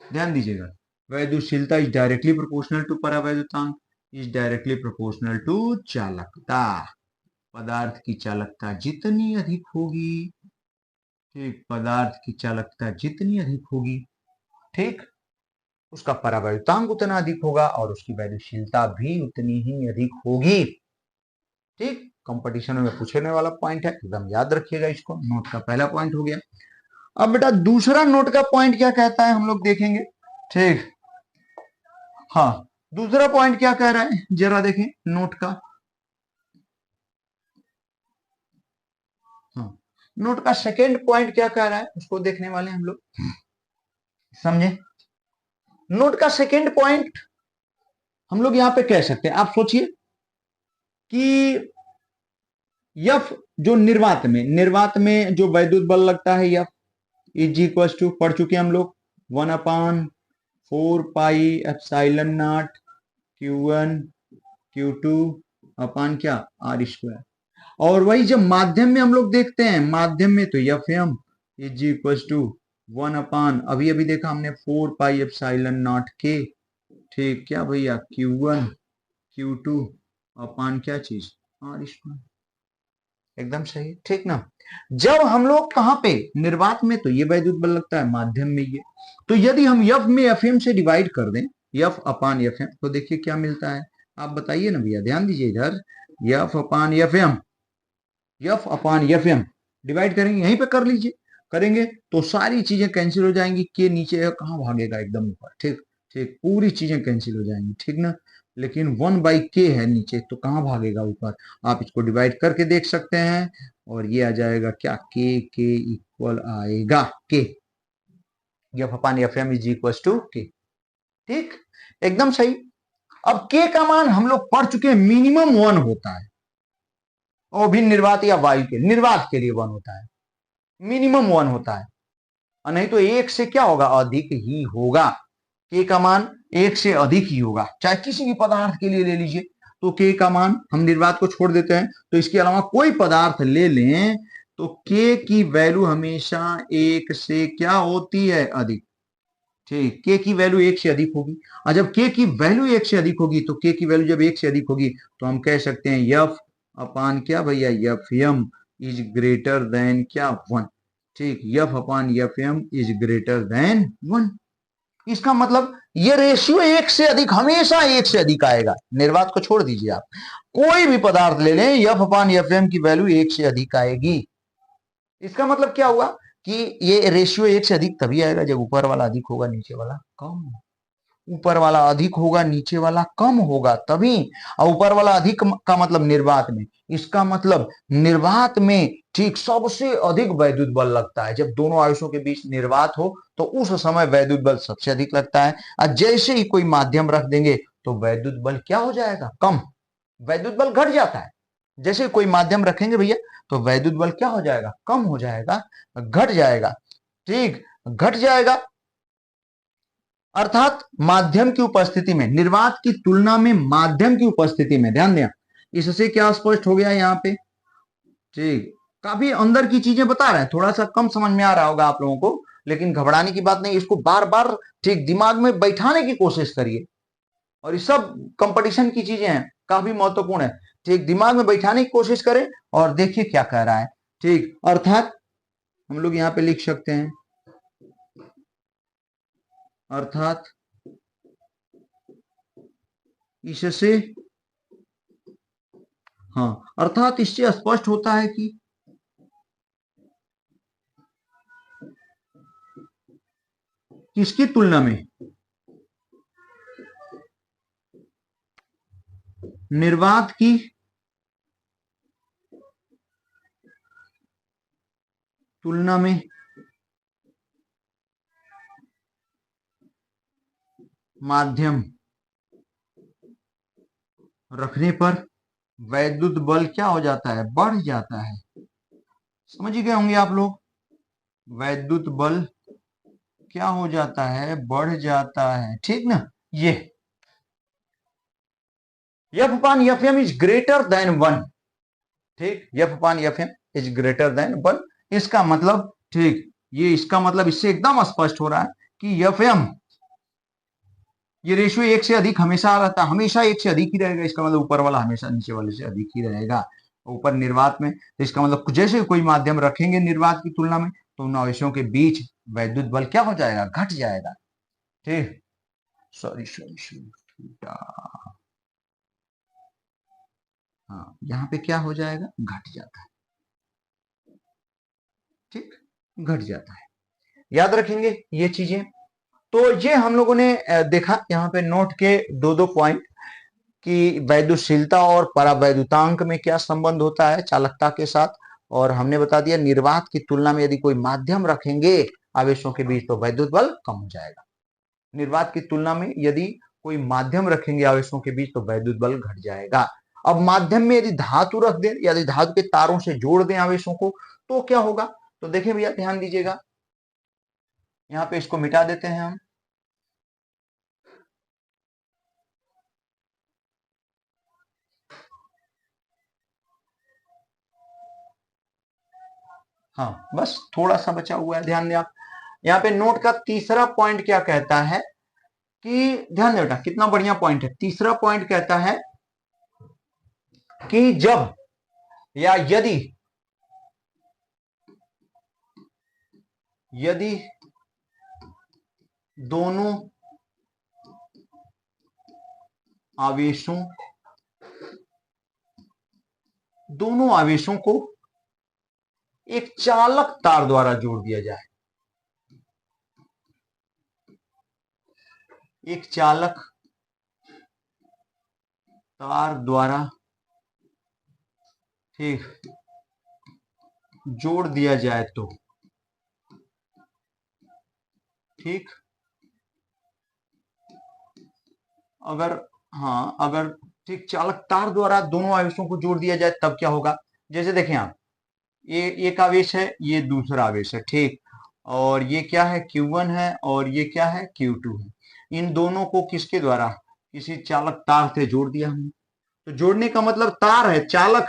ध्यान दीजिएगा। वैद्युशीलता इज डायरेक्टली प्रोपोर्शनल टू परावैद्युतांक इज डायरेक्टली प्रोपोर्शनल टू चालकता, पदार्थ की चालकता जितनी अधिक होगी, ठीक, पदार्थ की चालकता जितनी अधिक होगी, ठीक, उसका परावैद्युतांक उतना अधिक होगा और उसकी वैद्युशीलता भी उतनी ही अधिक होगी, ठीक। कंपटीशन में पूछने वाला पॉइंट है, एकदम याद रखिएगा इसको, नोट का पहला पॉइंट हो गया। अब बेटा दूसरा नोट का पॉइंट क्या कहता है हम लोग देखेंगे, ठीक। हाँ, दूसरा पॉइंट क्या कह रहा है जरा देखें नोट का, हाँ नोट का सेकेंड पॉइंट क्या कह रहा है उसको देखने वाले हम लोग, समझे। नोट का सेकेंड पॉइंट हम लोग यहां पे कह सकते हैं, आप सोचिए कि यफ जो निर्वात में जो वैद्युत बल लगता है यफ इज इक्वल टू, पढ़ चुके हम लोग, 1/4 pi epsilon not Q1 Q2 upon क्या R²। और वही जब माध्यम में हम लोग देखते हैं, माध्यम में तो F M is equal to 1 अभी अभी देखा हमने 4 पाई एप्सिलॉन नॉट के, ठीक, क्या भैया Q1 Q2 अपान क्या चीज R², एकदम सही, ठीक ना। जब हम लोग कहां पे निर्वात में तो ये वैद्युत बल लगता है, माध्यम में ये, तो यदि हम यफ में एफ एम से डिवाइड कर दें, यफ अपान एफ एम, तो देखिए क्या मिलता है, आप बताइए ना भैया, ध्यान दीजिए इधर, यफ अपान एफ एम, यफ अपान एफ एम डिवाइड करेंगे, यहीं पे कर लीजिए, करेंगे तो सारी चीजें कैंसिल हो जाएंगी, के नीचे है कहां भागेगा, एकदम ऊपर, ठीक, ठीक, पूरी चीजें कैंसिल हो जाएंगी, ठीक ना। लेकिन 1/k है नीचे तो कहां भागेगा ऊपर, आप इसको डिवाइड करके देख सकते हैं और ये आ जाएगा क्या, के इक्वल आएगा K, F upon F M is equal to के, ठीक, एकदम सही। अब के का मान हम लोग पढ़ चुके हैं मिनिमम 1 होता है, और भी निर्वात या वायु के, निर्वात के लिए 1 होता है, मिनिमम 1 होता है, और नहीं तो 1 से क्या होगा, अधिक ही होगा, के का मान 1 से अधिक ही होगा, चाहे किसी भी पदार्थ के लिए ले लीजिए, तो के का मान, हम निर्वात को छोड़ देते हैं, तो इसके अलावा कोई पदार्थ ले लें तो के की वैल्यू हमेशा एक से क्या होती है, अधिक। ठीक, के की वैल्यू एक से अधिक होगी, और जब के की वैल्यू एक से अधिक होगी तो के की वैल्यू जब एक से अधिक होगी तो हम कह सकते हैं यफ अपान क्या भैया, F M is greater than क्या, 1। ठीक, F upon F M is greater than 1। इसका मतलब ये रेशियो एक से अधिक, हमेशा एक से अधिक आएगा। निर्वात को छोड़ दीजिए, आप कोई भी पदार्थ ले लें, यफ अपान यफ एम की वैल्यू एक से अधिक आएगी। इसका मतलब क्या हुआ कि ये रेशियो एक से अधिक तभी आएगा जब ऊपर वाला अधिक होगा, नीचे वाला कम। ऊपर वाला अधिक होगा, नीचे वाला कम होगा, तभी। और ऊपर वाला अधिक का मतलब निर्वात में, इसका मतलब निर्वात में ठीक सबसे अधिक वैद्युत बल लगता है। जब दोनों आवेशों के बीच निर्वात हो तो उस समय वैद्युत बल सबसे अधिक लगता है। और जैसे ही कोई माध्यम रख देंगे तो वैद्युत बल क्या हो जाएगा, कम। वैद्युत बल घट जाता है। जैसे कोई माध्यम रखेंगे भैया तो वैद्युत बल क्या हो जाएगा, कम हो जाएगा, घट जाएगा। ठीक, घट जाएगा। अर्थात माध्यम की उपस्थिति में, निर्वात की तुलना में माध्यम की उपस्थिति में, ध्यान दें, इससे क्या स्पष्ट हो गया यहाँ पे। ठीक, काफी अंदर की चीजें बता रहे हैं, थोड़ा सा कम समझ में आ रहा होगा आप लोगों को, लेकिन घबराने की बात नहीं, इसको बार बार ठीक दिमाग में बैठाने की कोशिश करिए। और ये सब कंपटीशन की चीजें हैं, काफी महत्वपूर्ण है। ठीक, दिमाग में बैठाने की कोशिश करें और देखिए क्या कह रहा है। ठीक, अर्थात हम लोग यहाँ पे लिख सकते हैं, अर्थात इससे, हाँ, अर्थात इससे स्पष्ट होता है कि किसकी तुलना में, निर्वात की तुलना में माध्यम रखने पर वैद्युत बल क्या हो जाता है, बढ़ जाता है। समझ गए होंगे आप लोग, वैद्युत बल क्या हो जाता है, बढ़ जाता है। ठीक ना, ये F upon F M is greater than 1। ठीक, F upon F M is greater than 1। इसका मतलब, ठीक, ये इसका मतलब इससे एकदम स्पष्ट हो रहा है कि एफ एम, ये रेशियो एक से अधिक हमेशा रहता है, हमेशा एक से अधिक ही रहेगा। इसका मतलब ऊपर वाला हमेशा नीचे वाले से अधिक ही रहेगा। ऊपर निर्वात में, तो इसका मतलब जैसे कोई माध्यम रखेंगे निर्वात की तुलना में तो उन आवेशों के बीच वैद्युत बल क्या हो जाएगा, घट जाएगा। ठीक, सॉरी सॉरी सॉरी, हाँ, यहाँ पे क्या हो जाएगा, घट जाता है। ठीक, घट जाता है, याद रखेंगे ये चीजें। तो ये हम लोगों ने देखा यहाँ पे नोट के दो दो पॉइंट कि वैद्युतशीलता और परावैद्युतांक में क्या संबंध होता है चालकता के साथ। और हमने बता दिया निर्वात की तुलना में यदि कोई माध्यम रखेंगे आवेशों के बीच तो वैद्युत बल कम हो जाएगा। निर्वात की तुलना में यदि कोई माध्यम रखेंगे आवेशों के बीच तो वैद्युत बल घट जाएगा। अब माध्यम में यदि धातु रख दें, यदि धातु के तारों से जोड़ दें आवेशों को तो क्या होगा, तो देखें भैया, ध्यान दीजिएगा, यहाँ पे इसको मिटा देते हैं हम। हाँ, बस थोड़ा सा बचा हुआ है, ध्यान दें आप। यहाँ पे नोट का तीसरा पॉइंट क्या कहता है कि, ध्यान दें बेटा, कितना बढ़िया पॉइंट है। तीसरा पॉइंट कहता है कि जब या यदि दोनों आवेशों को एक चालक तार द्वारा जोड़ दिया जाए, एक चालक तार द्वारा, ठीक, जोड़ दिया जाए तो, ठीक, अगर, हाँ, अगर ठीक चालक तार द्वारा दोनों आवेशों को जोड़ दिया जाए तब क्या होगा। जैसे देखें आप, ये एक आवेश है, ये दूसरा आवेश है, ठीक, और ये क्या है, Q1 है, और ये क्या है, Q2 है। इन दोनों को किसके द्वारा, किसी चालक तार से जोड़ दिया हमने, तो जोड़ने का मतलब तार है, चालक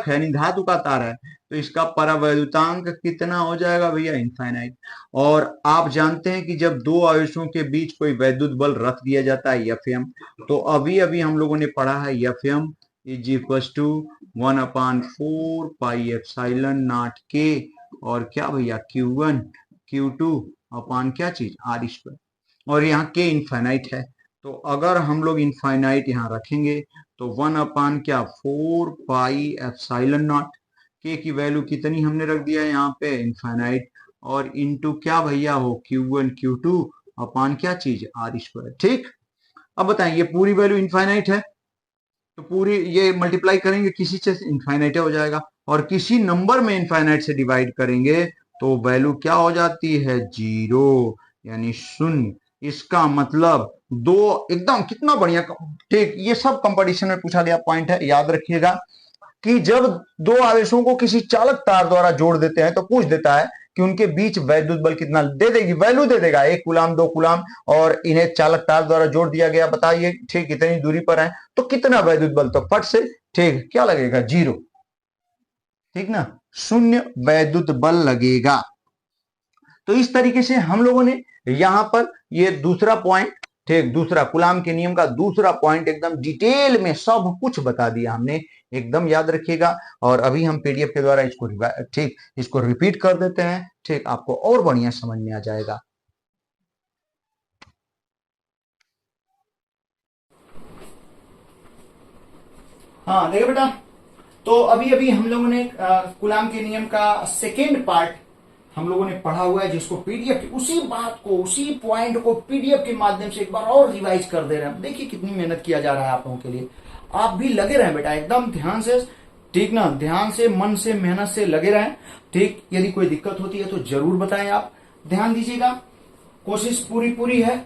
है यानी धातु का तार है, तो इसका परावैद्युतांक कितना हो जाएगा भैया, इनफाइनाइट। और आप जानते हैं कि जब दो आवेशों के बीच कोई वैद्युत बल रख दिया जाता है Fm, तो अभी अभी हम लोगों ने पढ़ा है Fm is equal to 1/4 pi epsilon naught K, और क्या भैया Q1 Q2 अपान क्या चीज R स्क्वायर, और यहाँ के इनफाइनाइट है। तो अगर हम लोग इनफाइनाइट यहाँ रखेंगे तो 1/4 पाई एप्सिलॉन नॉट, के की वैल्यू कितनी हमने रख दिया है यहाँ पे इनफाइनाइट, और इनटू क्या भैया हो Q1 Q2 अपान क्या चीज R स्क्वायर। ठीक, अब बताएं ये पूरी वैल्यू इनफाइनाइट है तो पूरी ये मल्टीप्लाई करेंगे किसी से इनफाइनाइट हो जाएगा, और किसी नंबर में इनफाइनाइट से डिवाइड करेंगे तो वैल्यू क्या हो जाती है, 0 यानी शून्य। इसका मतलब दो, एकदम कितना बढ़िया। ठीक, ये सब कंपटीशन में पूछा गया पॉइंट है, याद रखिएगा कि जब दो आवेशों को किसी चालक तार द्वारा जोड़ देते हैं तो पूछ देता है कि उनके बीच वैद्युत बल कितना, दे देगी वैल्यू दे देगा, 1 कूलाम 2 कूलाम, और इन्हें चालक तार द्वारा जोड़ दिया गया, बताइए ठीक कितनी दूरी पर है, तो कितना वैद्युत बल, तो फट से ठीक क्या लगेगा, 0, ठीक ना, 0 वैद्युत बल लगेगा। तो इस तरीके से हम लोगों ने यहां पर ये दूसरा पॉइंट, ठीक, दूसरा कूलाम के नियम का दूसरा पॉइंट एकदम डिटेल में सब कुछ बता दिया हमने, एकदम याद रखिएगा। और अभी हम पीडीएफ के द्वारा इसको ठीक इसको रिपीट कर देते हैं, ठीक, आपको और बढ़िया समझ में आ जाएगा। हाँ देखो बेटा, तो अभी अभी हम लोगों ने कूलाम के नियम का सेकेंड पार्ट हम लोगों ने पढ़ा हुआ है, जिसको पीडीएफ की उसी बात को, उसी पॉइंट को पीडीएफ के माध्यम से एक बार और रिवाइज कर दे रहे हैं। देखिए कितनी मेहनत किया जा रहा है आप लोगों के लिए, आप भी लगे रहें बेटा एकदम ध्यान से, ठीक ना, ध्यान से, मन से, मेहनत से लगे रहें। ठीक, यदि कोई दिक्कत होती है तो जरूर बताएं, आप ध्यान दीजिएगा, कोशिश पूरी है।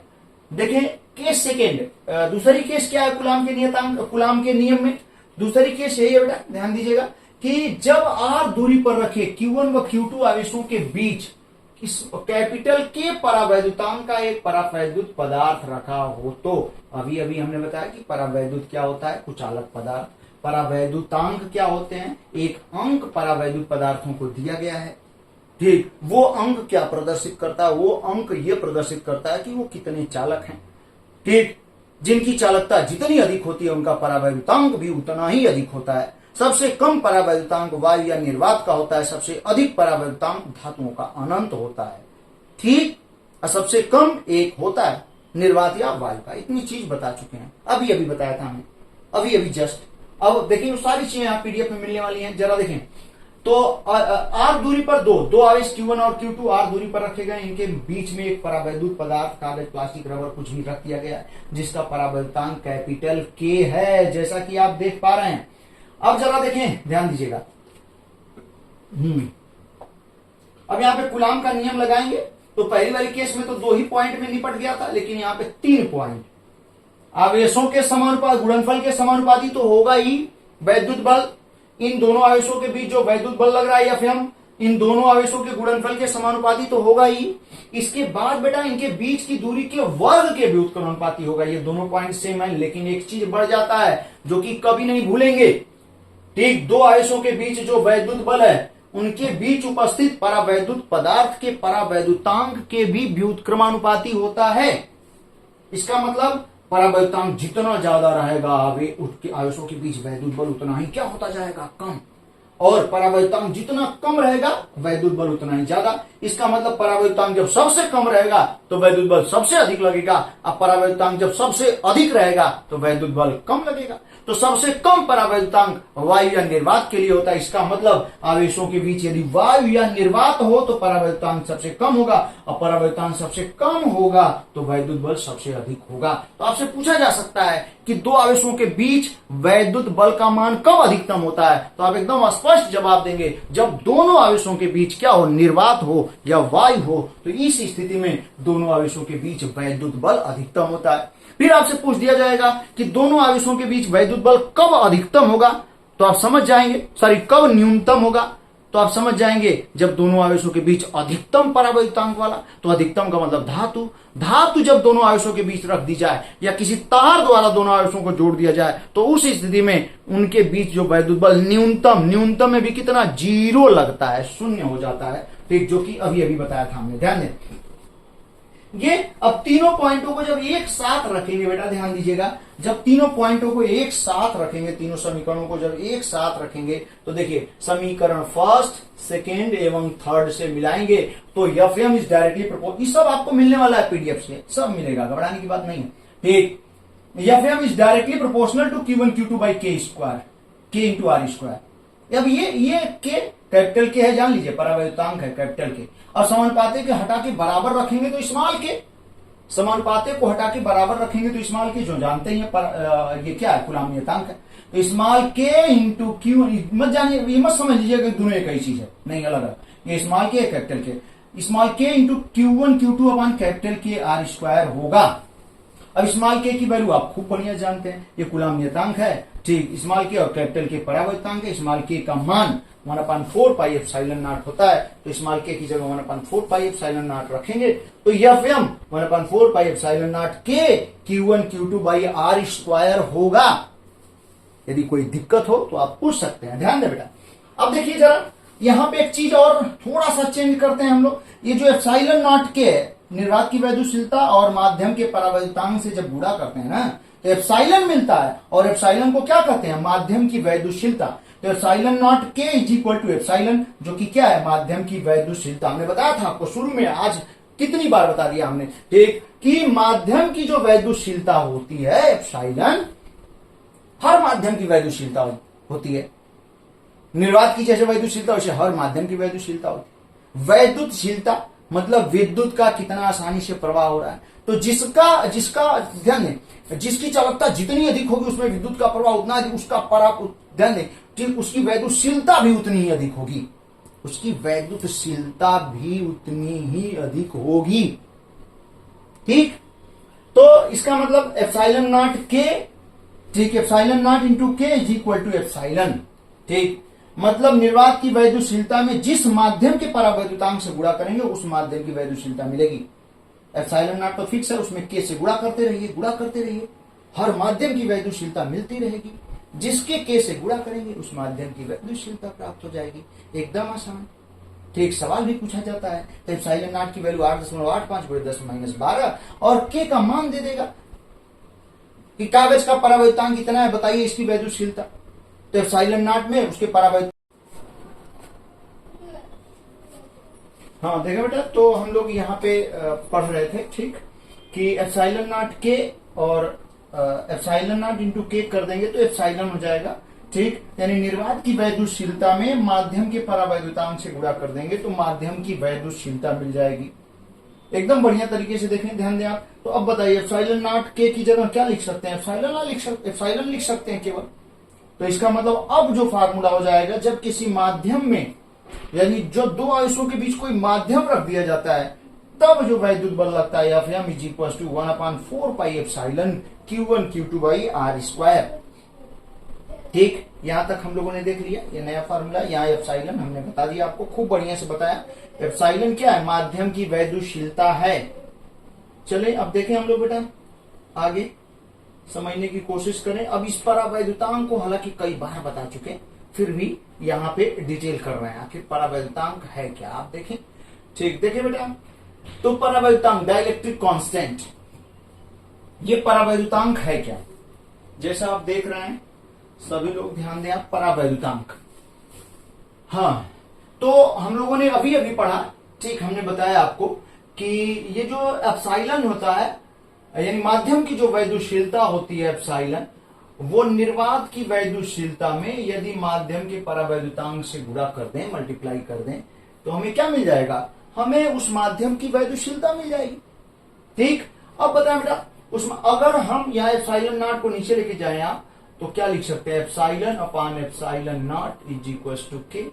देखें केस सेकेंड, दूसरी केस क्या है कूलाम के नियतांक, कूलाम के नियम में दूसरी केस यही है बेटा, ध्यान दीजिएगा कि जब R दूरी पर रखे Q1 व Q2 आवेशों के बीच इस कैपिटल के परावैद्युतांक का एक परावैद्युत पदार्थ रखा हो, तो अभी अभी हमने बताया कि परावैद्युत क्या होता है, कुचालक पदार्थ। परावैद्युतांक क्या होते हैं, एक अंक परावैद्युत पदार्थों को दिया गया है। ठीक, वो अंक क्या प्रदर्शित करता है, वो अंक ये प्रदर्शित करता है कि वो कितने चालक हैं। ठीक, जिनकी चालकता जितनी अधिक होती है उनका परावैद्युतांक भी उतना ही अधिक होता है। सबसे कम परावैद्युतांक वायु या निर्वात का होता है, सबसे अधिक परावैद्युतांक धातुओं का अनंत होता है। ठीक, और सबसे कम एक होता है निर्वात या वायु का। इतनी चीज बता चुके हैं, अभी अभी बताया था हमने, अभी अभी जस्ट। अब देखिए सारी चीजें यहाँ पीडीएफ में मिलने वाली हैं, जरा देखें। तो R दूरी पर दो आवेश Q1 और Q2 R दूरी पर रखे गए, इनके बीच में एक परावैद्युत पदार्थ, कागज, प्लास्टिक, रबर कुछ भी रख दिया गया है, जिसका परावैद्युतांक कैपिटल K है, जैसा कि आप देख पा रहे हैं। अब जरा देखें, ध्यान दीजिएगा। अब यहाँ पे कूलाम का नियम लगाएंगे तो पहली वाली केस में तो 2 ही पॉइंट में निपट गया था, लेकिन यहाँ पे 3 पॉइंट। आवेशों के समानुपाती, गुणनफल के समानुपाती तो होगा ही वैद्युत बल, इन दोनों आवेशों के बीच जो वैद्युत बल लग रहा है Fm, इन दोनों आवेशों के गुणनफल के समानुपाती तो होगा ही। इसके बाद बेटा इनके बीच की दूरी के वर्ग के व्युत्क्रमानुपाती होगा। ये दोनों पॉइंट सेम है, लेकिन एक चीज बढ़ जाता है जो कि कभी नहीं भूलेंगे। ठीक, दो आवेशों के बीच जो वैद्युत बल है उनके बीच उपस्थित परावैद्युत पदार्थ के परावैद्युतांक के भी व्युत्क्रमानुपाती होता है। इसका मतलब परावैद्युतांक जितना ज्यादा रहेगा आवेशों के बीच वैद्युत बल उतना ही क्या होता जाएगा, कम, और परावैद्युतांक जितना कम रहेगा वैद्युत बल उतना ही ज्यादा। इसका मतलब परावैद्युतांक जब सबसे कम रहेगा तो वैद्युत बल सबसे अधिक लगेगा, अब परावैद्युतांक जब सबसे अधिक रहेगा तो वैद्युत बल कम लगेगा। तो सबसे कम परावैद्युतांक वायु या निर्वात के लिए होता है। इसका मतलब आवेशों के बीच यदि वायु या निर्वात हो तो परावैद्युतांक सबसे कम होगा, और परावैद्युतांक सबसे कम होगा तो वैद्युत बल सबसे अधिक होगा। तो आपसे पूछा जा सकता है कि दो आवेशों के बीच वैद्युत बल का मान कब अधिकतम होता है, तो आप एकदम स्पष्ट जवाब देंगे जब दोनों आवेशों के बीच क्या हो, निर्वात हो या वायु हो। तो इस स्थिति में दोनों आवेशों के बीच वैद्युत बल अधिकतम होता है। फिर आपसे पूछ दिया जाएगा कि दोनों आवेशों के बीच वैद्युत बल कब अधिकतम होगा, तो आप समझ जाएंगे, कब न्यूनतम होगा। तो आप समझ जाएंगे जब दोनों आवेशों के बीच अधिकतम परावैद्युतांक वाला, तो अधिकतम का मतलब धातु, धातु जब दोनों आवेशों के बीच रख दी जाए या किसी तार द्वारा दोनों आवेशों को जोड़ दिया जाए, तो उस स्थिति में उनके बीच जो वैद्युत बल न्यूनतम, न्यूनतम में भी कितना, 0 लगता है, शून्य हो जाता है, ठीक, जो कि अभी अभी बताया था हमने। ध्यान दें, ये अब तीनों पॉइंटों को जब एक साथ रखेंगे, बेटा ध्यान दीजिएगा, जब तीनों पॉइंटों को एक साथ रखेंगे, तीनों समीकरणों को जब एक साथ रखेंगे, तो देखिए समीकरण फर्स्ट, सेकेंड एवं थर्ड से मिलाएंगे तो एफएम इज डायरेक्टली प्रोपोर्शनल, ये सब आपको मिलने वाला है पीडीएफ से, सब मिलेगा, घबराने की बात नहीं है, ठीक। FM is directly proportional to Q1 Q2 by K square, K into R square. अब ये के कैपिटल के है, जान लीजिए, परावैद्युतांक है कैपिटल के, और समानुपाते के हटा के बराबर रखेंगे तो स्मॉल के, समानुपाते को हटा के बराबर रखेंगे तो स्मॉल के, जो जानते ही है ये क्या है, कूलॉम नियतांक है, तो स्मॉल के इंटू क्यू, मत जानिए, ये मत समझ लीजिएगा दोनों एक ही चीज है, नहीं, अलग अलग, ये स्मॉल के कैपिटल के, स्मॉल के into Q1 Q2 upon capital K R square होगा। अब स्मॉल के की वैल्यू आप खूब बढ़िया जानते हैं, ये कूलॉम नियतांक है, ठीक, स्मॉल के और कैपिटल के परावैद्युतांक है, स्मॉल के का मान 1/4 पाई एप्सिलॉन नॉट होता है, तो स्मॉल के की जगह 1/4 पाई एप्सिलॉन नॉट रखेंगे, तो एफएम 1/4 पाई एप्सिलॉन नॉट के Q1 Q2 by R square होगा। यदि कोई दिक्कत हो तो आप पूछ सकते हैं, ध्यान दे बेटा। अब देखिए जरा, यहां पे एक चीज और थोड़ा सा चेंज करते हैं हम लोग, ये जो एप्सिलॉन नॉट के निर्वात की वैद्युशीलता और माध्यम के परावैद्युतांक से जब गुणा करते हैं ना, तो एप्सिलॉन मिलता है, और एप्सिलॉन को क्या कहते हैं, माध्यम की वैद्युशीलता, तो एप्सिलॉन नॉट के इज इक्वल टू एप्सिलॉन, जो कि क्या है, माध्यम की वैद्युशीलता। हमने बताया था आपको शुरू में, आज कितनी बार बता दिया हमने, ठीक, कि माध्यम की जो वैद्युशीलता होती है एप्सिलॉन, हर माध्यम की वैद्युशीलता होती है, निर्वात की जैसे वैद्युशीलता वैसे हर माध्यम की वैद्युशीलता होती है। वैद्युतशीलता मतलब विद्युत का कितना आसानी से प्रवाह हो रहा है, तो जिसका ध्यान दें, जिसकी चालकता जितनी अधिक होगी उसमें विद्युत का प्रवाह उतना अधिक, उसका ध्यान दें, ठीक, उसकी वैद्युशीलता भी उतनी ही अधिक होगी, उसकी वैद्युतशीलता भी उतनी ही अधिक होगी, ठीक। तो इसका मतलब एप्सिलॉन नॉट के, ठीक, एप्सिलॉन नॉट इंटू के इज इक्वल टू एप्सिलॉन, ठीक, मतलब निर्वात की वैद्युशीलता में जिस माध्यम के परावैद्युतांक से गुणा करेंगे उस माध्यम की वैद्युशीलता मिलेगी। एप्सिलॉन नॉट तो फिक्स है, उसमें के से गुणा करते रहिए, गुणा करते रहिए, हर माध्यम की वैद्युशीलता मिलती रहेगी, जिसके के से गुणा करेंगे उस माध्यम की वैद्युशीलता प्राप्त हो जाएगी, एकदम आसान, ठीक। सवाल भी पूछा जाता है, तो एप्सिलॉन नॉट की वैल्यू 8.85 × 10⁻12 और के का मान दे देगा कि कागज का परावैद्युतांक कितना है, बताइए इसकी वैद्युशीलता, तो एप्सिलॉन नॉट में उसके परावैद्युतांक, हाँ देखा बेटा, तो हम लोग यहाँ पे पढ़ रहे थे, ठीक, कि एप्सिलॉन नॉट के और एप्सिलॉन नॉट इंटू के कर देंगे तो एप्सिलॉन हो जाएगा, ठीक, यानी निर्वात की वैद्युशीलता में माध्यम के परावैद्युतांक से गुणा कर देंगे तो माध्यम की वैद्युशीलता मिल जाएगी, एकदम बढ़िया तरीके से देखें, ध्यान दें आप। तो अब बताइए एप्सिलॉन नॉट के की जगह क्या लिख सकते हैं, एप्सिलॉन लिख सकते हैं केवल, तो इसका मतलब अब जो फार्मूला हो जाएगा, जब किसी माध्यम में, यानी जो दो आवेशों के बीच कोई माध्यम रख दिया जाता है, तब जो वैद्युत बल लगता है FM is equal to 1/4 pi epsilon Q1 Q2 by R square, ठीक। यहां तक हम लोगों ने देख लिया, ये नया फार्मूला, यहाँ एप्सिलॉन हमने बता दिया आपको, खूब बढ़िया से बताया। एप्सिलॉन क्या है, माध्यम की वैद्युशीलता है। चले अब देखें हम लोग बेटा, आगे समझने की कोशिश करें। अब इस परावैद्युतांक को हालांकि कई बार बता चुके, फिर भी यहाँ पे डिटेल कर रहे हैं, आखिर परावैद्युतांक है क्या, आप देखें, ठीक। देखें बेटा, तो परावैद्युतांक डाइलेक्ट्रिक कांस्टेंट, ये परावैद्युतांक है क्या, जैसा आप देख रहे हैं, सभी लोग ध्यान दें आप, परावैद्युतांक, हाँ, तो हम लोगों ने अभी अभी पढ़ा, ठीक, हमने बताया आपको कि ये जो एप्सिलॉन होता है, यानी माध्यम की जो वैद्युशीलता होती है एप्सिलॉन, वो निर्वात की वैद्युशीलता में यदि माध्यम के परावैद्युतांक से गुणा कर दें, मल्टीप्लाई कर दें, तो हमें क्या मिल जाएगा, हमें उस माध्यम की वैद्युशीलता मिल जाएगी, ठीक। अब बताएं बेटा, उसमें अगर हम यहाँ एप्सिलॉन नॉट को नीचे लेके जाए आप, तो क्या लिख सकते हैं, epsilon upon epsilon naught is equal to के,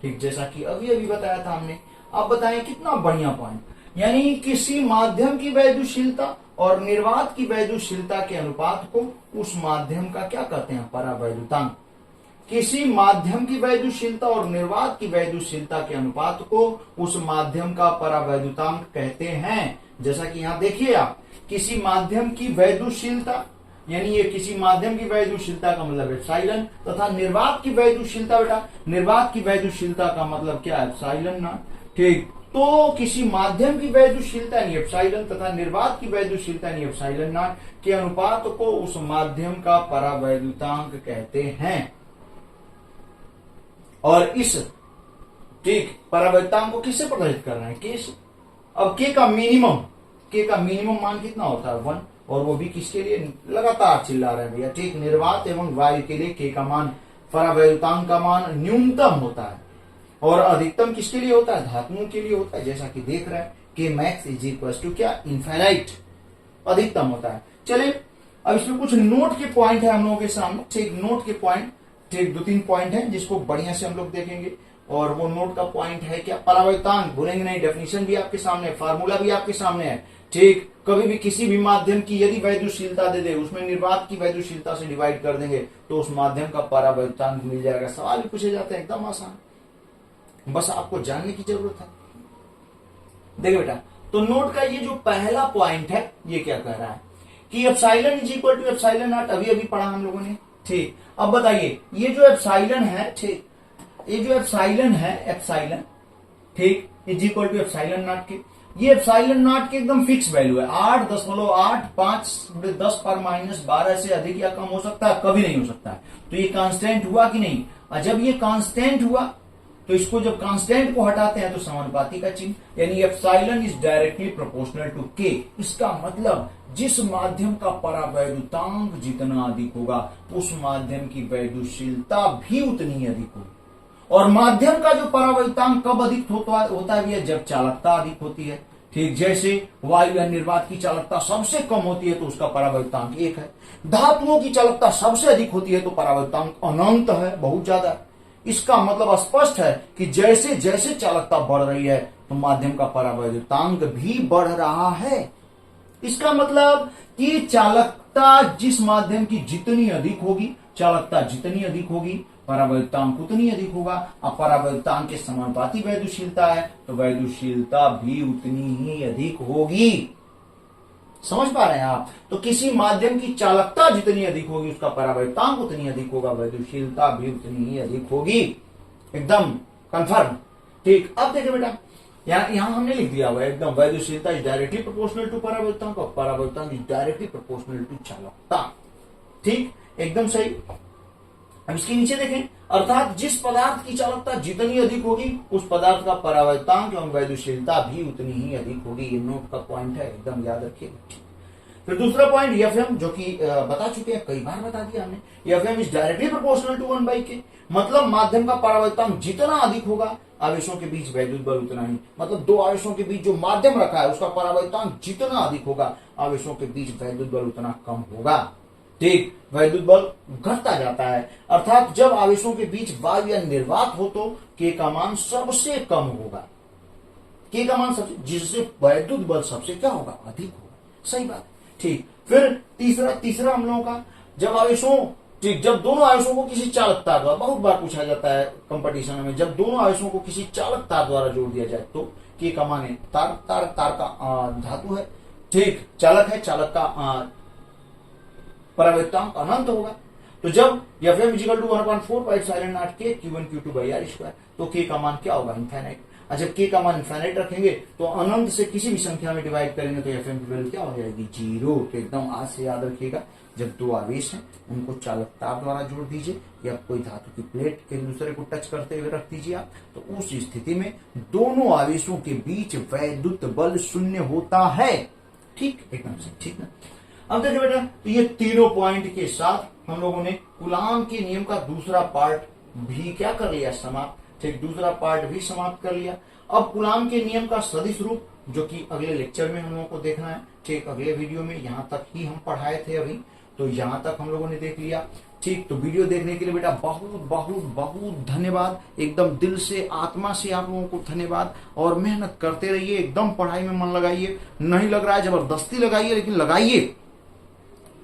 ठीक, जैसा कि अभी अभी बताया था हमने। अब बताएं कितना बढ़िया पॉइंट, यानी किसी माध्यम की वैद्युशीलता और निर्वात की वैद्युशीलता के अनुपात को उस माध्यम का क्या कहते हैं, परावैद्युतांक। किसी माध्यम की वैद्युशीलता और निर्वात की वैद्युशीलता के अनुपात को उस माध्यम का परावैद्युतांक कहते हैं। जैसा कि यहां देखिए आप, किसी माध्यम की वैद्युशीलता, यानी ये किसी माध्यम की वैद्युशीलता का मतलब एप्सिलॉन, तथा निर्वात की वैद्युशीलता, बेटा निर्वात की वैद्युशीलता का मतलब क्या है, एप्सिलॉन नॉट। ठीक, तो किसी माध्यम की वैद्युशीलता यानी एप्सिलॉन तथा निर्वात की वैद्युशीलता यानी एप्सिलॉन नॉट के अनुपात को उस माध्यम का परावैद्युतांक कहते हैं। और इस ठीक परावैद्युतांक को किससे प्रदर्शित कर रहे हैं, के से। अब के का मिनिमम मान कितना होता है, 1, और वो भी किसके लिए, लगातार चिल्ला रहे हैं भैया, ठीक, निर्वात एवं वायु के लिए के का मान, परावैद्युतांक का मान न्यूनतम होता है, और अधिकतम किसके लिए होता है, धातुओं के लिए होता है। जैसा कि देख रहे हैं के मैक्स इज इक्वल टू क्या, इनफाइनाइट, अधिकतम होता है। चलिए अब इसमें कुछ नोट के पॉइंट है हम लोगों के सामने, ठीक, नोट के पॉइंट, ठीक 2-3 पॉइंट है जिसको बढ़िया से हम लोग देखेंगे। और वो नोट का पॉइंट है क्या, परावैद्युतांक भूलेंगे नहीं, डेफिनेशन भी आपके सामने है, फार्मूला भी आपके सामने है। ठीक, कभी भी किसी भी माध्यम की यदि वैद्युशीलता दे दे, उसमें निर्वात की वैद्युशीलता से डिवाइड कर देंगे तो उस माध्यम का परावैद्युतांक मिल जाएगा। सवाल भी पूछे जाते हैं, एकदम आसान, बस आपको जानने की जरूरत है। देखिए बेटा, तो नोट का ये जो पहला पॉइंट है, ये क्या कह रहा है कि epsilon is equal to epsilon naught, अभी अभी पढ़ा हम लोगों ने। ठीक, अब बताइए ये जो एप्सिलॉन है, ठीक, ये जो एप्सिलॉन है, एप्सिलॉन, ठीक, is equal to epsilon naught के, ये एप्सिलॉन नॉट की एकदम फिक्स वैल्यू है, 8.85 10 पर माइनस 12 से अधिक या कम हो सकता है, कभी नहीं हो सकता है। तो ये कांस्टेंट हुआ कि नहीं, और जब ये कांस्टेंट हुआ तो इसको जब कांस्टेंट को हटाते हैं तो समानुपाती का चिन्ह, यानी epsilon is directly proportional to के। इसका मतलब जिस माध्यम का परावैद्युतांक जितना अधिक होगा उस माध्यम की वैद्युशीलता भी उतनी अधिक होगी। और माध्यम का जो परावैद्युतांक कब अधिक होता है, जब चालकता अधिक होती है। ठीक, जैसे वायु या निर्वात की चालकता सबसे कम होती है तो उसका परावैद्युतांक 1 है। धातुओं की चालकता सबसे अधिक होती है तो परावैद्युतांक अनंत है, बहुत ज्यादा है। इसका मतलब स्पष्ट है कि जैसे जैसे चालकता बढ़ रही है तो माध्यम का परावैद्युतांक भी बढ़ रहा है। इसका मतलब कि चालकता जिस माध्यम की जितनी अधिक होगी, चालकता जितनी अधिक होगी, परावैद्युतांक उतनी अधिक होगा। अब परावैद्युतांक के समानुपाती वैद्युशीलता है तो वैद्युशीलता भी उतनी ही अधिक होगी। समझ पा रहे हैं आप? तो किसी माध्यम की चालकता जितनी अधिक होगी उसका परावैद्युतांक उतनी अधिक होगा, वैद्युशीलता भी उतनी ही अधिक होगी, एकदम कंफर्म। ठीक, अब देखिए बेटा, यहां हमने लिख दिया हुआ है एकदम, वैद्युशीलता इज डायरेक्टली प्रोपोर्शनल टू परावैद्युतांक और परावैद्युतांक इज डायरेक्टली प्रोपोर्शनल टू चालकता। ठीक, एकदम सही। अब इसके नीचे देखें, अर्थात जिस पदार्थ की चालकता जितनी अधिक होगी उस पदार्थ का परावैद्युतांक एवं वैद्युशीलता भी उतनी ही अधिक होगी। ये नोट का पॉइंट है, एकदम याद रखिएगा। फिर दूसरा पॉइंट एफएम, जो कि बता चुके हैं, कई बार बता दिया हमने। FM is directly proportional to 1/k, मतलब माध्यम का परावैद्युतांक जितना अधिक होगा आवेशों के बीच वैद्युत बल उतना ही, मतलब दो आवेशों के बीच जो माध्यम रखा है उसका परावैद्युतांक जितना अधिक होगा आवेशों के बीच वैद्युत बल उतना कम होगा। ठीक, वैद्युत बल घटता जाता है, अर्थात जब आवेशों के बीच वायु या निर्वात हो तो के का मान सबसे कम होगा, के का मान सबसे, जिससे वैद्युत बल सबसे क्या होगा, अधिक होगा। सही बात। ठीक, फिर तीसरा हम लोगों का, जब आवेशों, ठीक, जब दोनों आवेशों को किसी चालक तार द्वारा, बहुत बार पूछा जाता है कंपटीशन में, जब दोनों आवेशों को किसी चालक तार द्वारा जोड़ दिया जाए तो के का मान है, तार का धातु है, ठीक, चालक है, चालक का परावैद्युतांक अनंत होगा। तो जब Fm इक्वल टू 1/4 के Q1 Q2/r², तो के का मान क्या होगा, इनफाइनाइट। जब के का मान इनफाइनाइट रखेंगे तो अनंत से किसी भी संख्या में डिवाइड करेंगे तो Fm की वैल्यू क्या हो जाएगी, 0। तो एकदम आज से याद रखिएगा, जब दो आवेश हैं उनको चालक तार द्वारा जोड़ दीजिए या कोई धातु की प्लेट के दूसरे को टच करते हुए रख दीजिए आप, तो उस स्थिति में दोनों आवेशों के बीच वैद्युत बल 0 होता है। ठीक, एकदम सही। ठीक ना, अब देखिए बेटा, तो ये तीनों पॉइंट के साथ हम लोगों ने कूलाम के नियम का दूसरा पार्ट भी क्या कर लिया, समाप्त। ठीक, दूसरा पार्ट भी समाप्त कर लिया। अब कूलाम के नियम का सदिश रूप, जो कि अगले लेक्चर में हम लोगों को देखना है। ठीक, अगले वीडियो में, यहां तक ही हम पढ़ाए थे अभी, तो यहां तक हम लोगों ने देख लिया। ठीक, तो वीडियो देखने के लिए बेटा बहुत बहुत बहुत धन्यवाद, एकदम दिल से आत्मा से आप लोगों को धन्यवाद। और मेहनत करते रहिए, एकदम पढ़ाई में मन लगाइए, नहीं लग रहा है जबरदस्ती लगाइए, लेकिन लगाइए,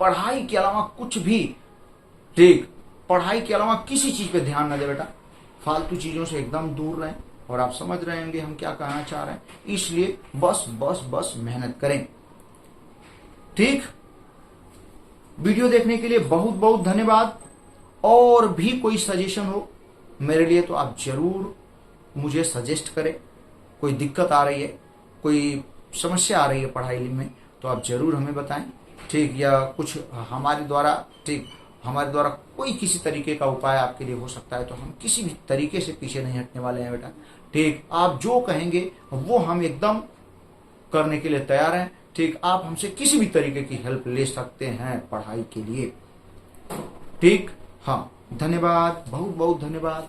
पढ़ाई के अलावा कुछ भी। ठीक, पढ़ाई के अलावा किसी चीज पे ध्यान न दे बेटा, फालतू चीजों से एकदम दूर रहें। और आप समझ रहे होंगे हम क्या कहना चाह रहे हैं, इसलिए बस बस बस मेहनत करें। ठीक, वीडियो देखने के लिए बहुत बहुत धन्यवाद। और भी कोई सजेशन हो मेरे लिए तो आप जरूर मुझे सजेस्ट करें। कोई दिक्कत आ रही है, कोई समस्या आ रही है पढ़ाई में, तो आप जरूर हमें बताएं। ठीक, या कुछ हमारे द्वारा, ठीक, हमारे द्वारा कोई किसी तरीके का उपाय आपके लिए हो सकता है, तो हम किसी भी तरीके से पीछे नहीं हटने वाले हैं बेटा। ठीक, आप जो कहेंगे वो हम एकदम करने के लिए तैयार हैं। ठीक, आप हमसे किसी भी तरीके की हेल्प ले सकते हैं पढ़ाई के लिए। ठीक, हाँ, धन्यवाद, बहुत बहुत धन्यवाद।